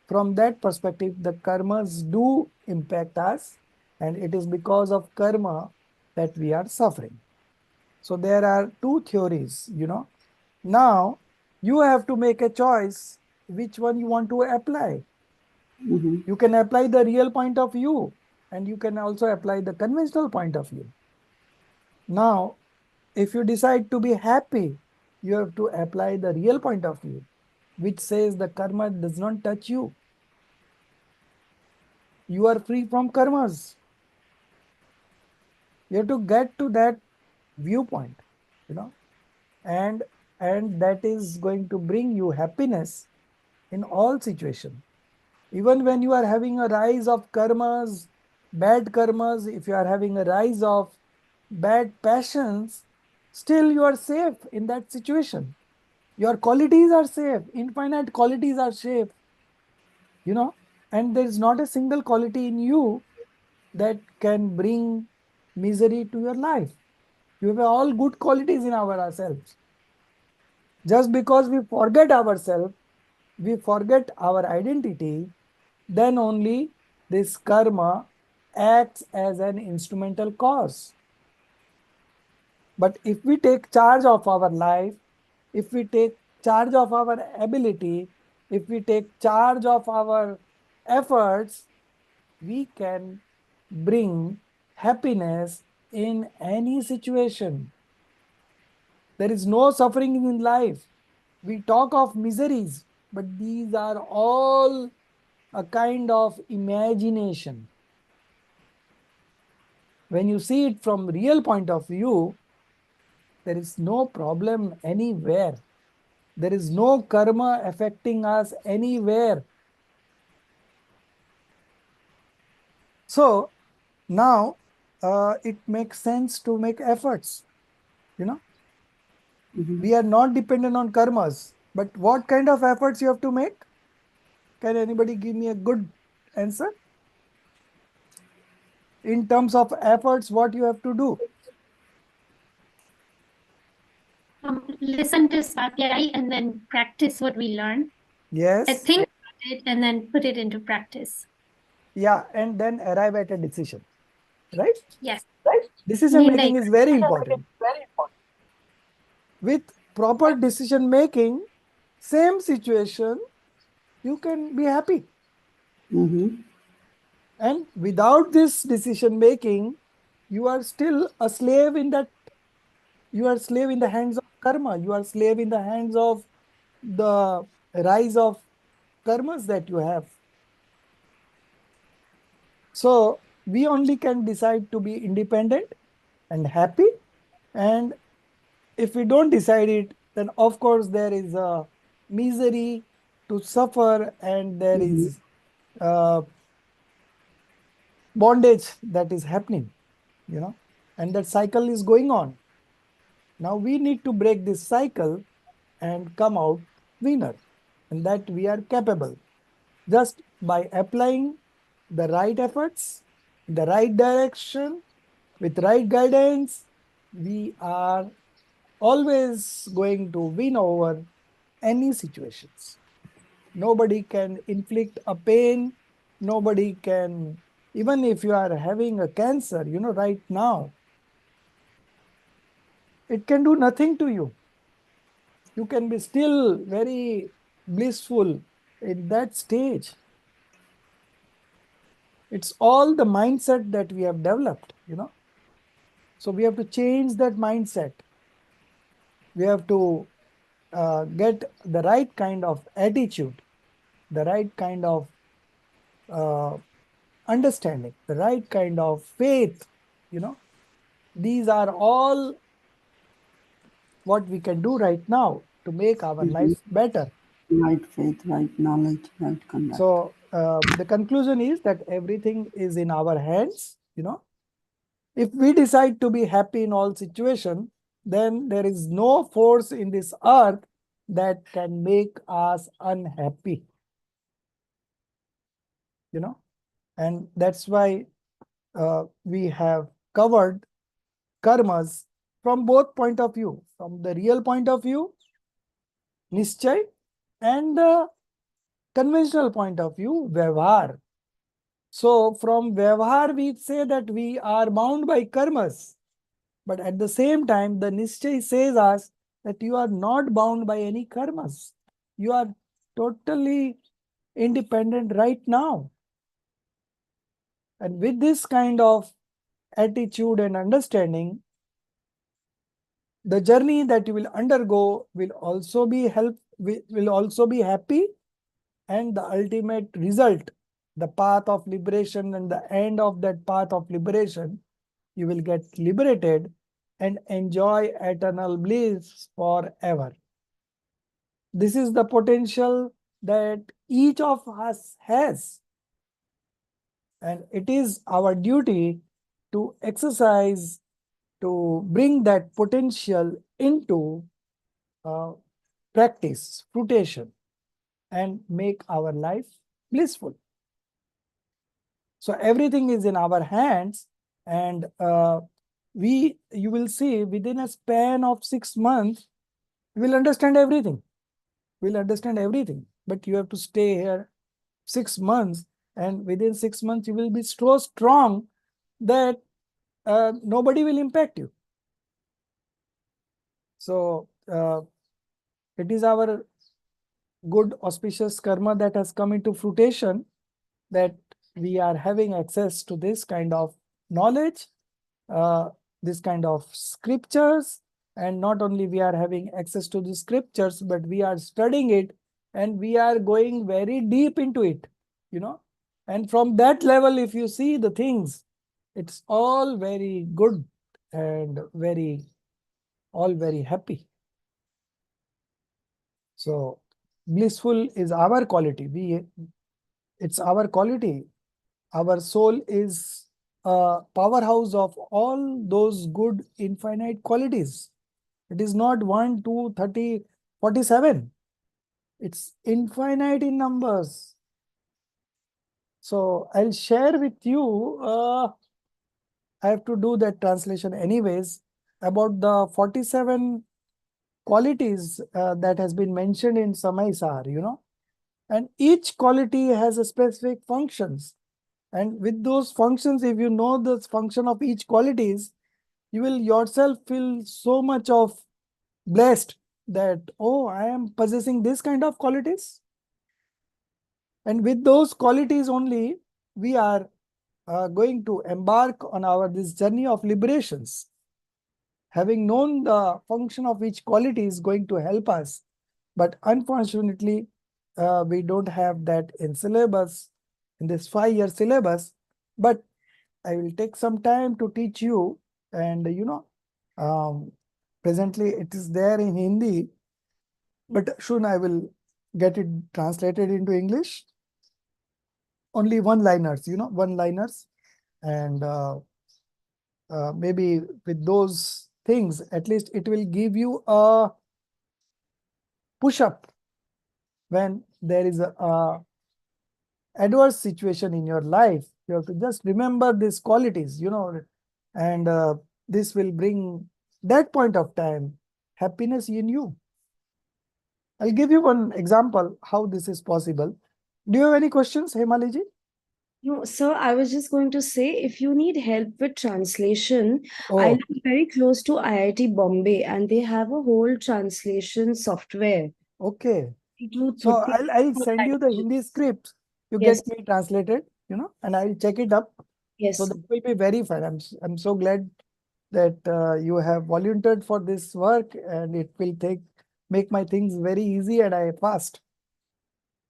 from that perspective, the karmas do impact us, and it is because of karma that we are suffering. So there are 2 theories, Now you have to make a choice which one you want to apply. You can apply the real point of view, and you can also apply the conventional point of view. Now, if you decide to be happy, you have to apply the real point of view, which says the karma does not touch you. You are free from karmas. You have to get to that viewpoint, and that is going to bring you happiness in all situations. Even when you are having a rise of karmas, bad karmas, if you are having a rise of bad passions, still you are safe in that situation. Your qualities are safe, infinite qualities are safe, and there is not a single quality in you that can bring misery to your life. You have all good qualities in ourselves. Just because we forget ourselves, we forget our identity, then only this karma acts as an instrumental cause. But if we take charge of our life, if we take charge of our ability, if we take charge of our efforts, we can bring happiness in any situation. There is no suffering in life. We talk of miseries, but these are all a kind of imagination. When you see it from real point of view, there is no problem anywhere. There is no karma affecting us anywhere. So now it makes sense to make efforts. We are not dependent on karmas. But what kind of efforts you have to make? Can anybody give me a good answer? In terms of efforts, what you have to do? Listen to Swadhyay and then practice what we learn. Yes. Think about it and then put it into practice. Yeah, and then arrive at a decision, right? Yes. Right? Decision making is very important. Very important. With proper decision making, same situation, you can be happy. And without this decision making, you are still a slave in that. You are slave in the hands of karma. You are slave in the hands of the rise of karmas that you have. So we only can decide to be independent and happy. And if we don't decide it, then of course there is a misery to suffer, and there is bondage that is happening, and that cycle is going on. Now we need to break this cycle and come out winner, and that we are capable just by applying the right efforts, the right direction, with right guidance. We are always going to win over any situations. Nobody can inflict a pain. Nobody can, even if you are having a cancer, right now, it can do nothing to you. You can be still very blissful in that stage. It's all the mindset that we have developed, So we have to change that mindset. We have to get the right kind of attitude, the right kind of understanding, the right kind of faith, These are all what we can do right now to make our life better. Right faith, right knowledge, right conduct. So the conclusion is that everything is in our hands, If we decide to be happy in all situations, then there is no force in this earth that can make us unhappy. And that's why we have covered karmas from both point of view, from the real point of view, nischay, and the conventional point of view, vyavhar. So from vyavhar, we say that we are bound by karmas. But at the same time, the nischay says us that you are not bound by any karmas. You are totally independent right now. And with this kind of attitude and understanding, the journey that you will undergo will also be happy, and the ultimate result, the path of liberation, and the end of that path of liberation, you will get liberated and enjoy eternal bliss forever. This is the potential that each of us has. And it is our duty to exercise, to bring that potential into practice, fruition, and make our life blissful. So everything is in our hands, and you will see within a span of 6 months, you will understand everything. We'll understand everything, but you have to stay here 6 months, and within 6 months, you will be so strong that nobody will impact you. So it is our good auspicious karma that has come into fruition, that we are having access to this kind of knowledge, this kind of scriptures, and not only we are having access to the scriptures, but we are studying it, and we are going very deep into it, and from that level, if you see the things, it's all very good and all very happy. So blissful is our quality. It's our quality. Our soul is a powerhouse of all those good infinite qualities. It is not 1, 2, 30, 47. It's infinite in numbers. So I'll share with you, I have to do that translation anyways, about the 47 qualities that has been mentioned in Samaisar, you know. And each quality has a specific functions. And with those functions, if you know the function of each qualities, you will yourself feel so much of blessed that, oh, I am possessing this kind of qualities. And with those qualities only, we are going to embark on this journey of liberations. Having known the function of each quality is going to help us. But unfortunately, we don't have that in syllabus, in this 5-year syllabus. But I will take some time to teach you. And you know, presently it is there in Hindi, but soon I will get it translated into English. Only one-liners, you know, one-liners. And maybe with those things, at least it will give you a push-up when there is a adverse situation in your life. You have to just remember these qualities, you know, and this will bring that point of time happiness in you. I'll give you one example how this is possible. Do you have any questions, Hemaliji? No, sir, I was just going to say, if you need help with translation, I Oh, live very close to IIT Bombay and they have a whole translation software. okay. Include So 30 I'll send you the languages. Hindi script. You Yes, get me translated, you know, and I'll check it up. yes, So sir. that will be verified. I'm so glad that you have volunteered for this work, and it will make my things very easy and I fast.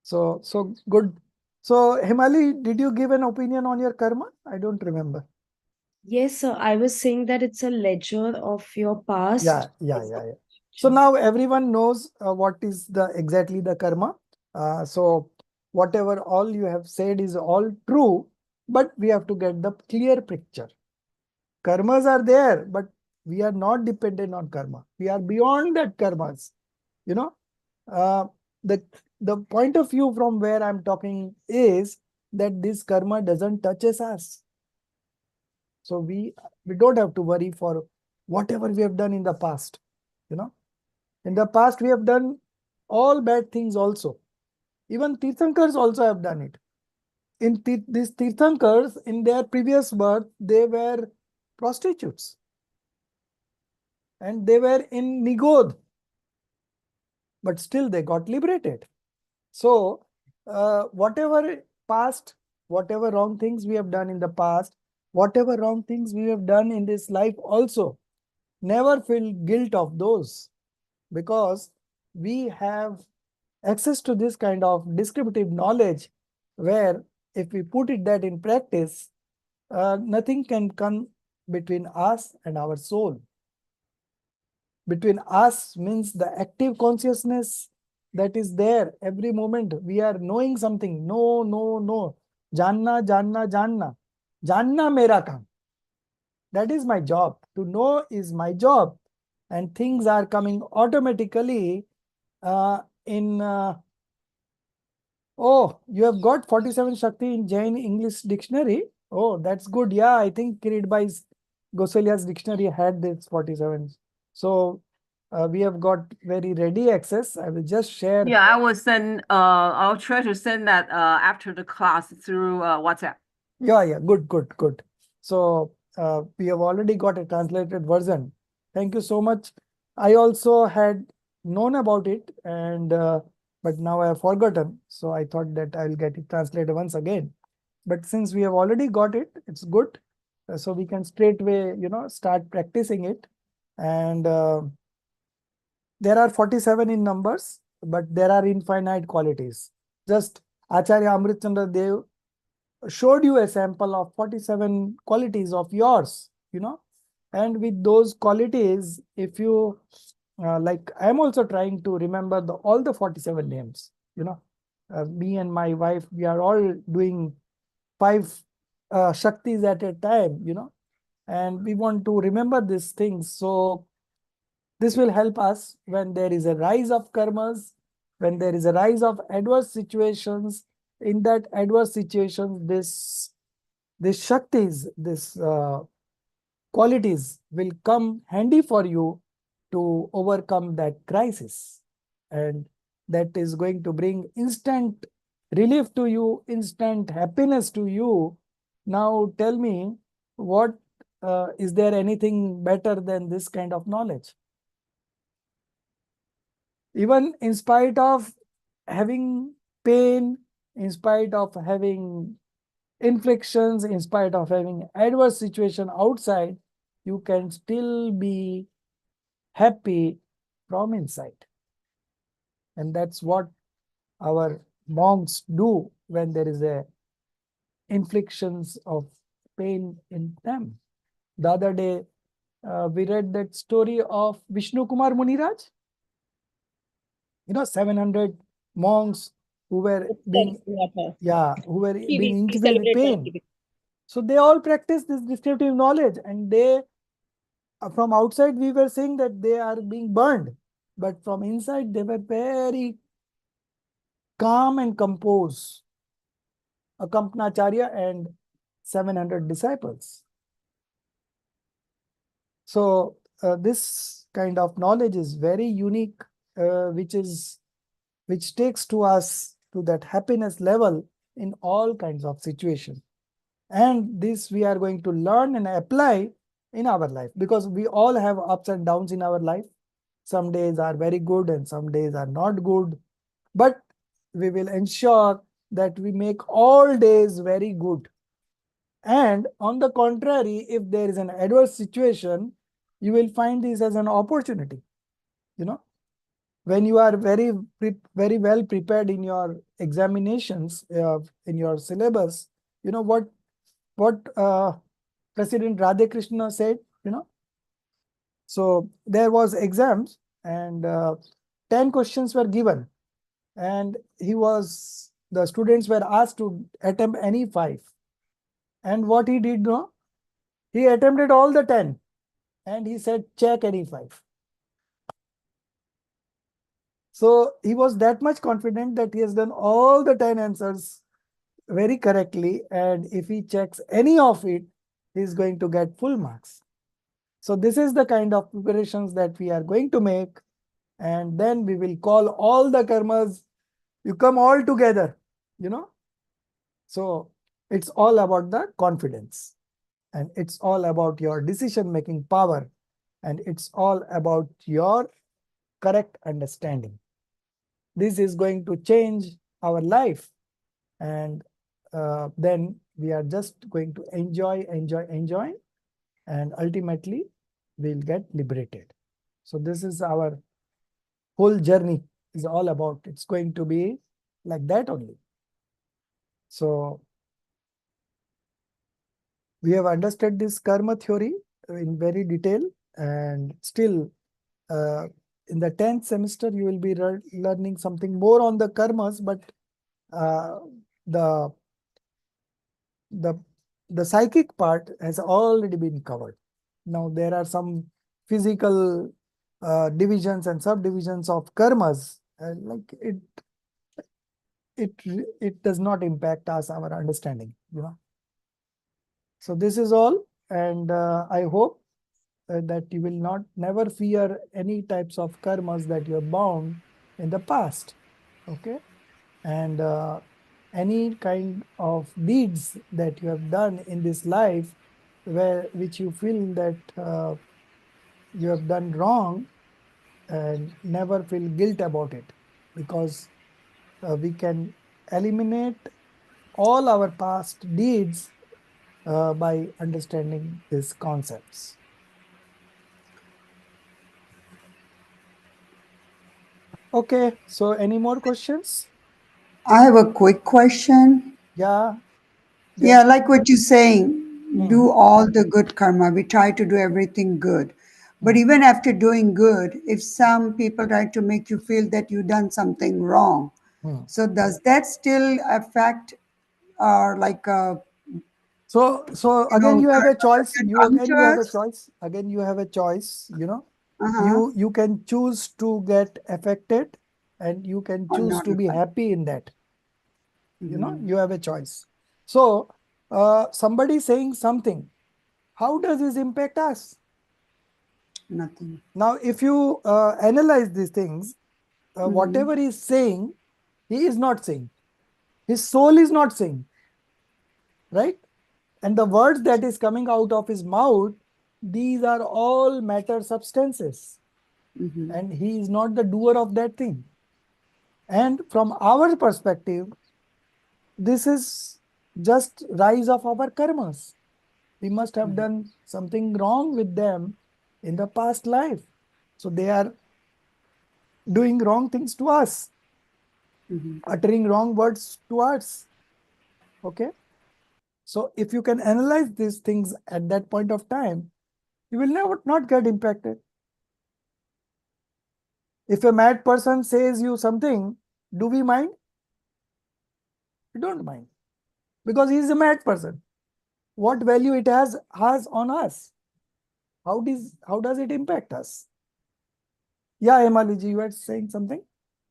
So good. So Himali, did you give an opinion on your karma? I don't remember. Yes, sir. I was saying that it's a ledger of your past. Yeah. So now everyone knows what is exactly the karma. So whatever all you have said is all true, but we have to get the clear picture. Karmas are there, but we are not dependent on karma. We are beyond that karmas. You know, uh, the the point of view from where I'm talking is that this karma doesn't touches us. So we don't have to worry for whatever we have done in the past. You know, in the past we have done all bad things also. Even Tirthankars also have done it. In these Tirthankars, in their previous birth, they were prostitutes. And they were in Nigod. But still they got liberated. So, whatever wrong things we have done in the past, whatever wrong things we have done in this life also, never feel guilt of those, because we have access to this kind of descriptive knowledge where if we put that in practice, nothing can come between us and our soul. Between us means the active consciousness that is there every moment. We are knowing something. No. Janna, janna, janna. Janna mera kaam. That is my job. To know is my job. And things are coming automatically in oh, you have got 47 Shakti in Jain English dictionary. Oh, that's good. Yeah, I think Kiritbai's Gosalia's dictionary had this 47. So we have got very ready access. I will just share. Yeah, I will send. I'll try to send that after the class through WhatsApp. Yeah. Good. So we have already got a translated version. Thank you so much. I also had known about it, and but now I have forgotten. So I thought that I'll get it translated once again. But since we have already got it, it's good. So we can straightway, you know, start practicing it. And there are 47 in numbers, but there are infinite qualities. Just Acharya Amrit Chandra Dev showed you a sample of 47 qualities of yours, you know. And with those qualities, if you like, I'm also trying to remember all the 47 names, you know. Me and my wife, we are all doing 5 Shaktis at a time, you know, and we want to remember these things. So this will help us when there is a rise of karmas. when there is a rise of adverse situations, in that adverse situations, this shaktis, this qualities will come handy for you to overcome that crisis. And that is going to bring instant relief to you, instant happiness to you. Now tell me, what is there anything better than this kind of knowledge? Even in spite of having pain, in spite of having inflictions, in spite of having adverse situation outside, you can still be happy from inside. And that's what our monks do when there is a inflictions of pain in them. The other day, we read that story of Vishnu Kumar Muniraj. 700 monks who were being injured with pain. So they all practice this descriptive knowledge, and they, from outside we were saying that they are being burned, but from inside they were very calm and composed. Acharya and 700 disciples. So this kind of knowledge is very unique, which takes to us to that happiness level in all kinds of situations. And this we are going to learn and apply in our life, because we all have ups and downs in our life. Some days are very good and some days are not good, but we will ensure that we make all days very good. And on the contrary, if there is an adverse situation, you will find this as an opportunity. When you are very well prepared in your examinations, in your syllabus, what President Radhakrishna said. So there was exams, and 10 questions were given, and the students were asked to attempt any 5. And what he did, he attempted all the 10, and he said, check any 5. So he was that much confident that he has done all the 10 answers very correctly, and if he checks any of it, he is going to get full marks. So this is the kind of preparations that we are going to make, and then we will call all the karmas, you come all together, So it's all about the confidence, and it's all about your decision-making power, and it's all about your correct understanding. This is going to change our life, and then we are just going to enjoy, and ultimately we'll get liberated. So this is our whole journey is all about. It's going to be like that only. So we have understood this karma theory in very detail, and still in the 10th semester you will be learning something more on the karmas, but the psychic part has already been covered. Now there are some physical divisions and subdivisions of karmas, and like it does not impact us, our understanding, So this is all, and I hope that you will never fear any types of karmas that you have bound in the past. Okay, and any kind of deeds that you have done in this life which you feel that you have done wrong, and never feel guilt about it, because we can eliminate all our past deeds by understanding these concepts. Okay, so any more questions? I have a quick question. Yeah. Yeah, like what you're saying, do all the good karma. We try to do everything good. But even after doing good, if some people try to make you feel that you've done something wrong, so does that still affect or like So again, you have a choice. come to us? Again, you have a choice. Uh-huh. You can choose to get affected, and you can Or choose not to be like. happy in that. You know, Mhm. you have a choice. So somebody saying something, how does this impact us? Nothing. Now, if you analyze these things, whatever he is saying, he is not saying. His soul is not saying, right? And the words that is coming out of his mouth, these are all matter substances. And he is not the doer of that thing. And from our perspective, this is just rise of our karmas. We must have done something wrong with them in the past life. So they are doing wrong things to us, uttering wrong words to us. Okay. So if you can analyze these things at that point of time, you will never not get impacted. If a mad person says you something, do we mind? We don't mind, because he is a mad person. What value it has on us? How does it impact us? Yeah, Emaliji, you were saying something?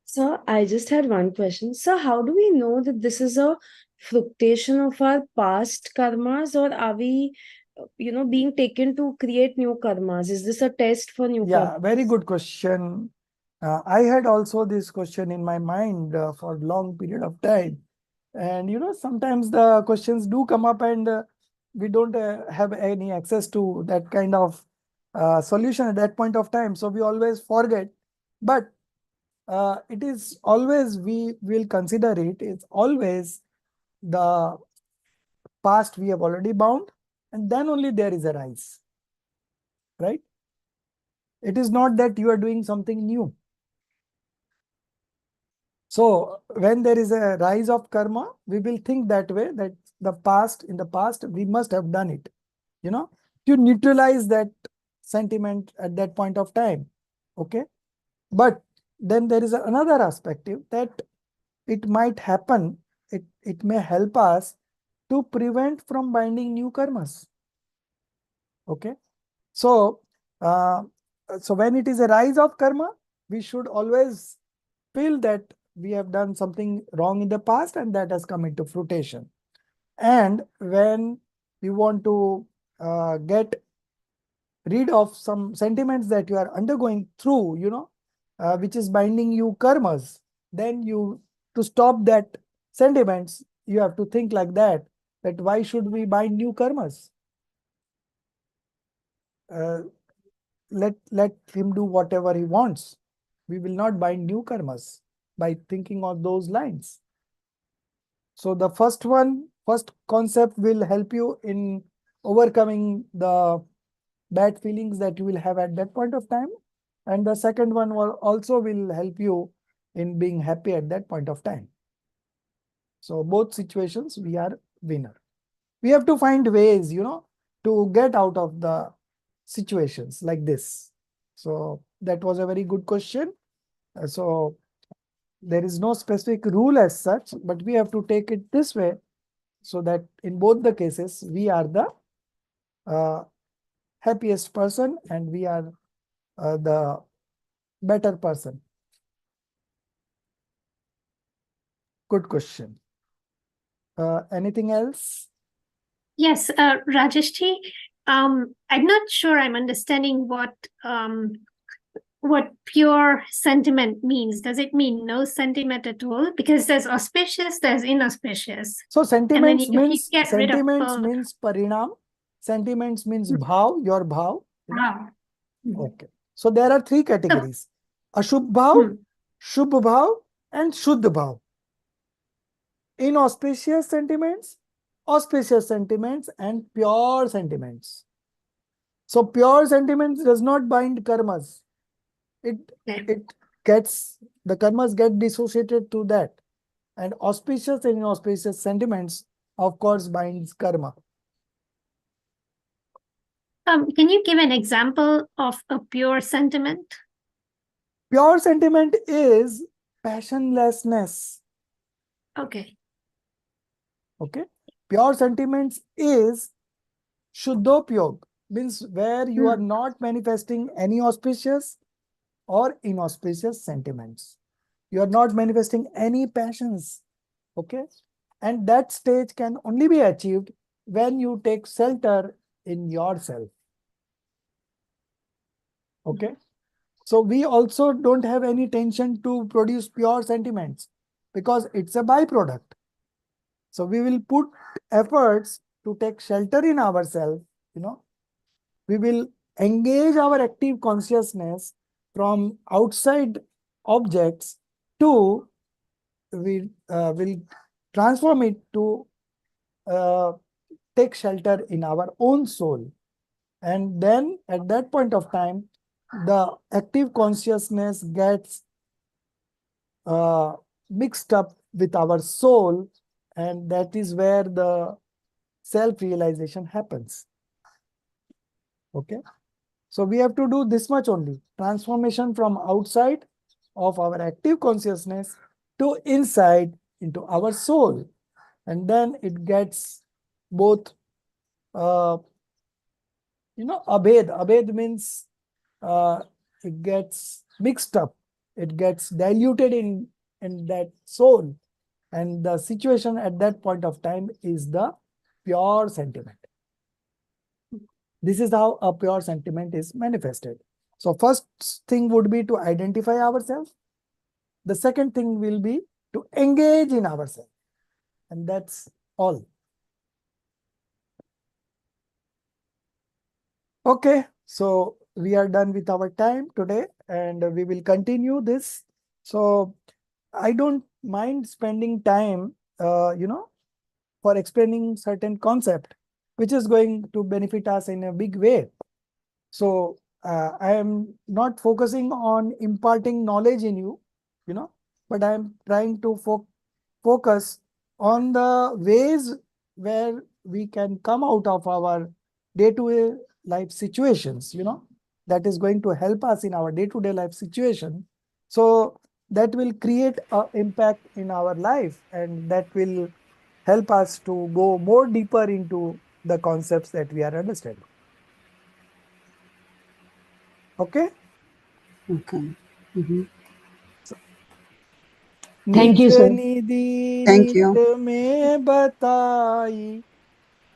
So I just had one question. So how do we know that this is a fluctuation of our past karmas, or are we, being taken to create new karmas? Is this a test for new Yeah, karmas? very good question. I had also this question in my mind for a long period of time. And sometimes the questions do come up and we don't have any access to that kind of solution at that point of time. So we always forget. But it is always, we will consider it, it's always the past we have already bound, and then only there is a rise, right? It is not that you are doing something new. So when there is a rise of karma, we will think that way, that in the past, we must have done it, to neutralize that sentiment at that point of time. Okay. But then there is another aspect that it might happen, it may help us to prevent from binding new karmas. Okay. So, so when it is a rise of karma, we should always feel that we have done something wrong in the past and that has come into fruition. And when you want to get rid of some sentiments that you are undergoing through, which is binding you karmas, then to stop that sentiments, you have to think like that why should we bind new karmas? Let him do whatever he wants. We will not bind new karmas by thinking of those lines. So the first concept will help you in overcoming the bad feelings that you will have at that point of time. And the second one also will help you in being happy at that point of time. So both situations, we are winner. We have to find ways, to get out of the situations like this. So that was a very good question. So there is no specific rule as such, but we have to take it this way, so that in both the cases, we are the happiest person and we are the better person. Good question. Anything else? Yes, Rajeshti, I'm not sure I'm understanding what pure sentiment means. Does it mean no sentiment at all? Because there's auspicious, there's inauspicious. So sentiments if you get rid of means parinam. Sentiments means bhav, your bhav. wow. Okay. So there are three categories: Ashubh bhav, Shubh bhav, and Shuddh bhav. Inauspicious sentiments, auspicious sentiments, and pure sentiments. So pure sentiments does not bind karmas. It gets, the karmas get dissociated to that. And auspicious and inauspicious sentiments, of course, binds karma. Can you give an example of a pure sentiment? Pure sentiment is passionlessness. Okay. Okay. Pure sentiments is Shuddhopyog, means where you are not manifesting any auspicious or inauspicious sentiments. You are not manifesting any passions. Okay. And that stage can only be achieved when you take shelter in yourself. Okay. So we also don't have any tension to produce pure sentiments because it's a byproduct. So we will put efforts to take shelter in ourselves, we will engage our active consciousness from outside objects to, we will transform it to take shelter in our own soul. And then at that point of time, the active consciousness gets mixed up with our soul, and that is where the self-realization happens. Okay. So we have to do this much only. Transformation from outside of our active consciousness to inside into our soul. And then it gets both, abhed. Abhed means it gets mixed up. It gets diluted in that soul. And the situation at that point of time is the pure sentiment. This is how a pure sentiment is manifested. So first thing would be to identify ourselves. The second thing will be to engage in ourselves. And that's all. Okay, so we are done with our time today and we will continue this. So I don't mind spending time, for explaining certain concept, which is going to benefit us in a big way. So I am not focusing on imparting knowledge in you, but I am trying to focus on the ways where we can come out of our day-to-day life situations, that is going to help us in our day-to-day life situation. So that will create an impact in our life, and that will help us to go more deeper into the concepts that we are understanding. Okay? Okay. Mm-hmm. Thank निज you, sir. Nidhi Thank you. नित में बताई,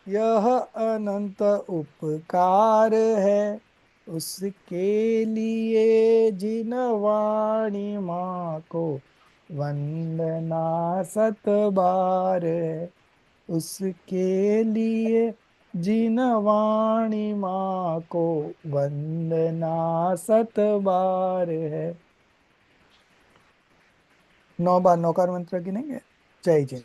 यह अनंत उपकार है, उसके लिए जिन वाणी माँ को वंदना सत बार है, उसके लिए जिन वाणी माँ को वंदना सत बार है। 9 बार नौकार मंत्र गिनेंगे। जय जय।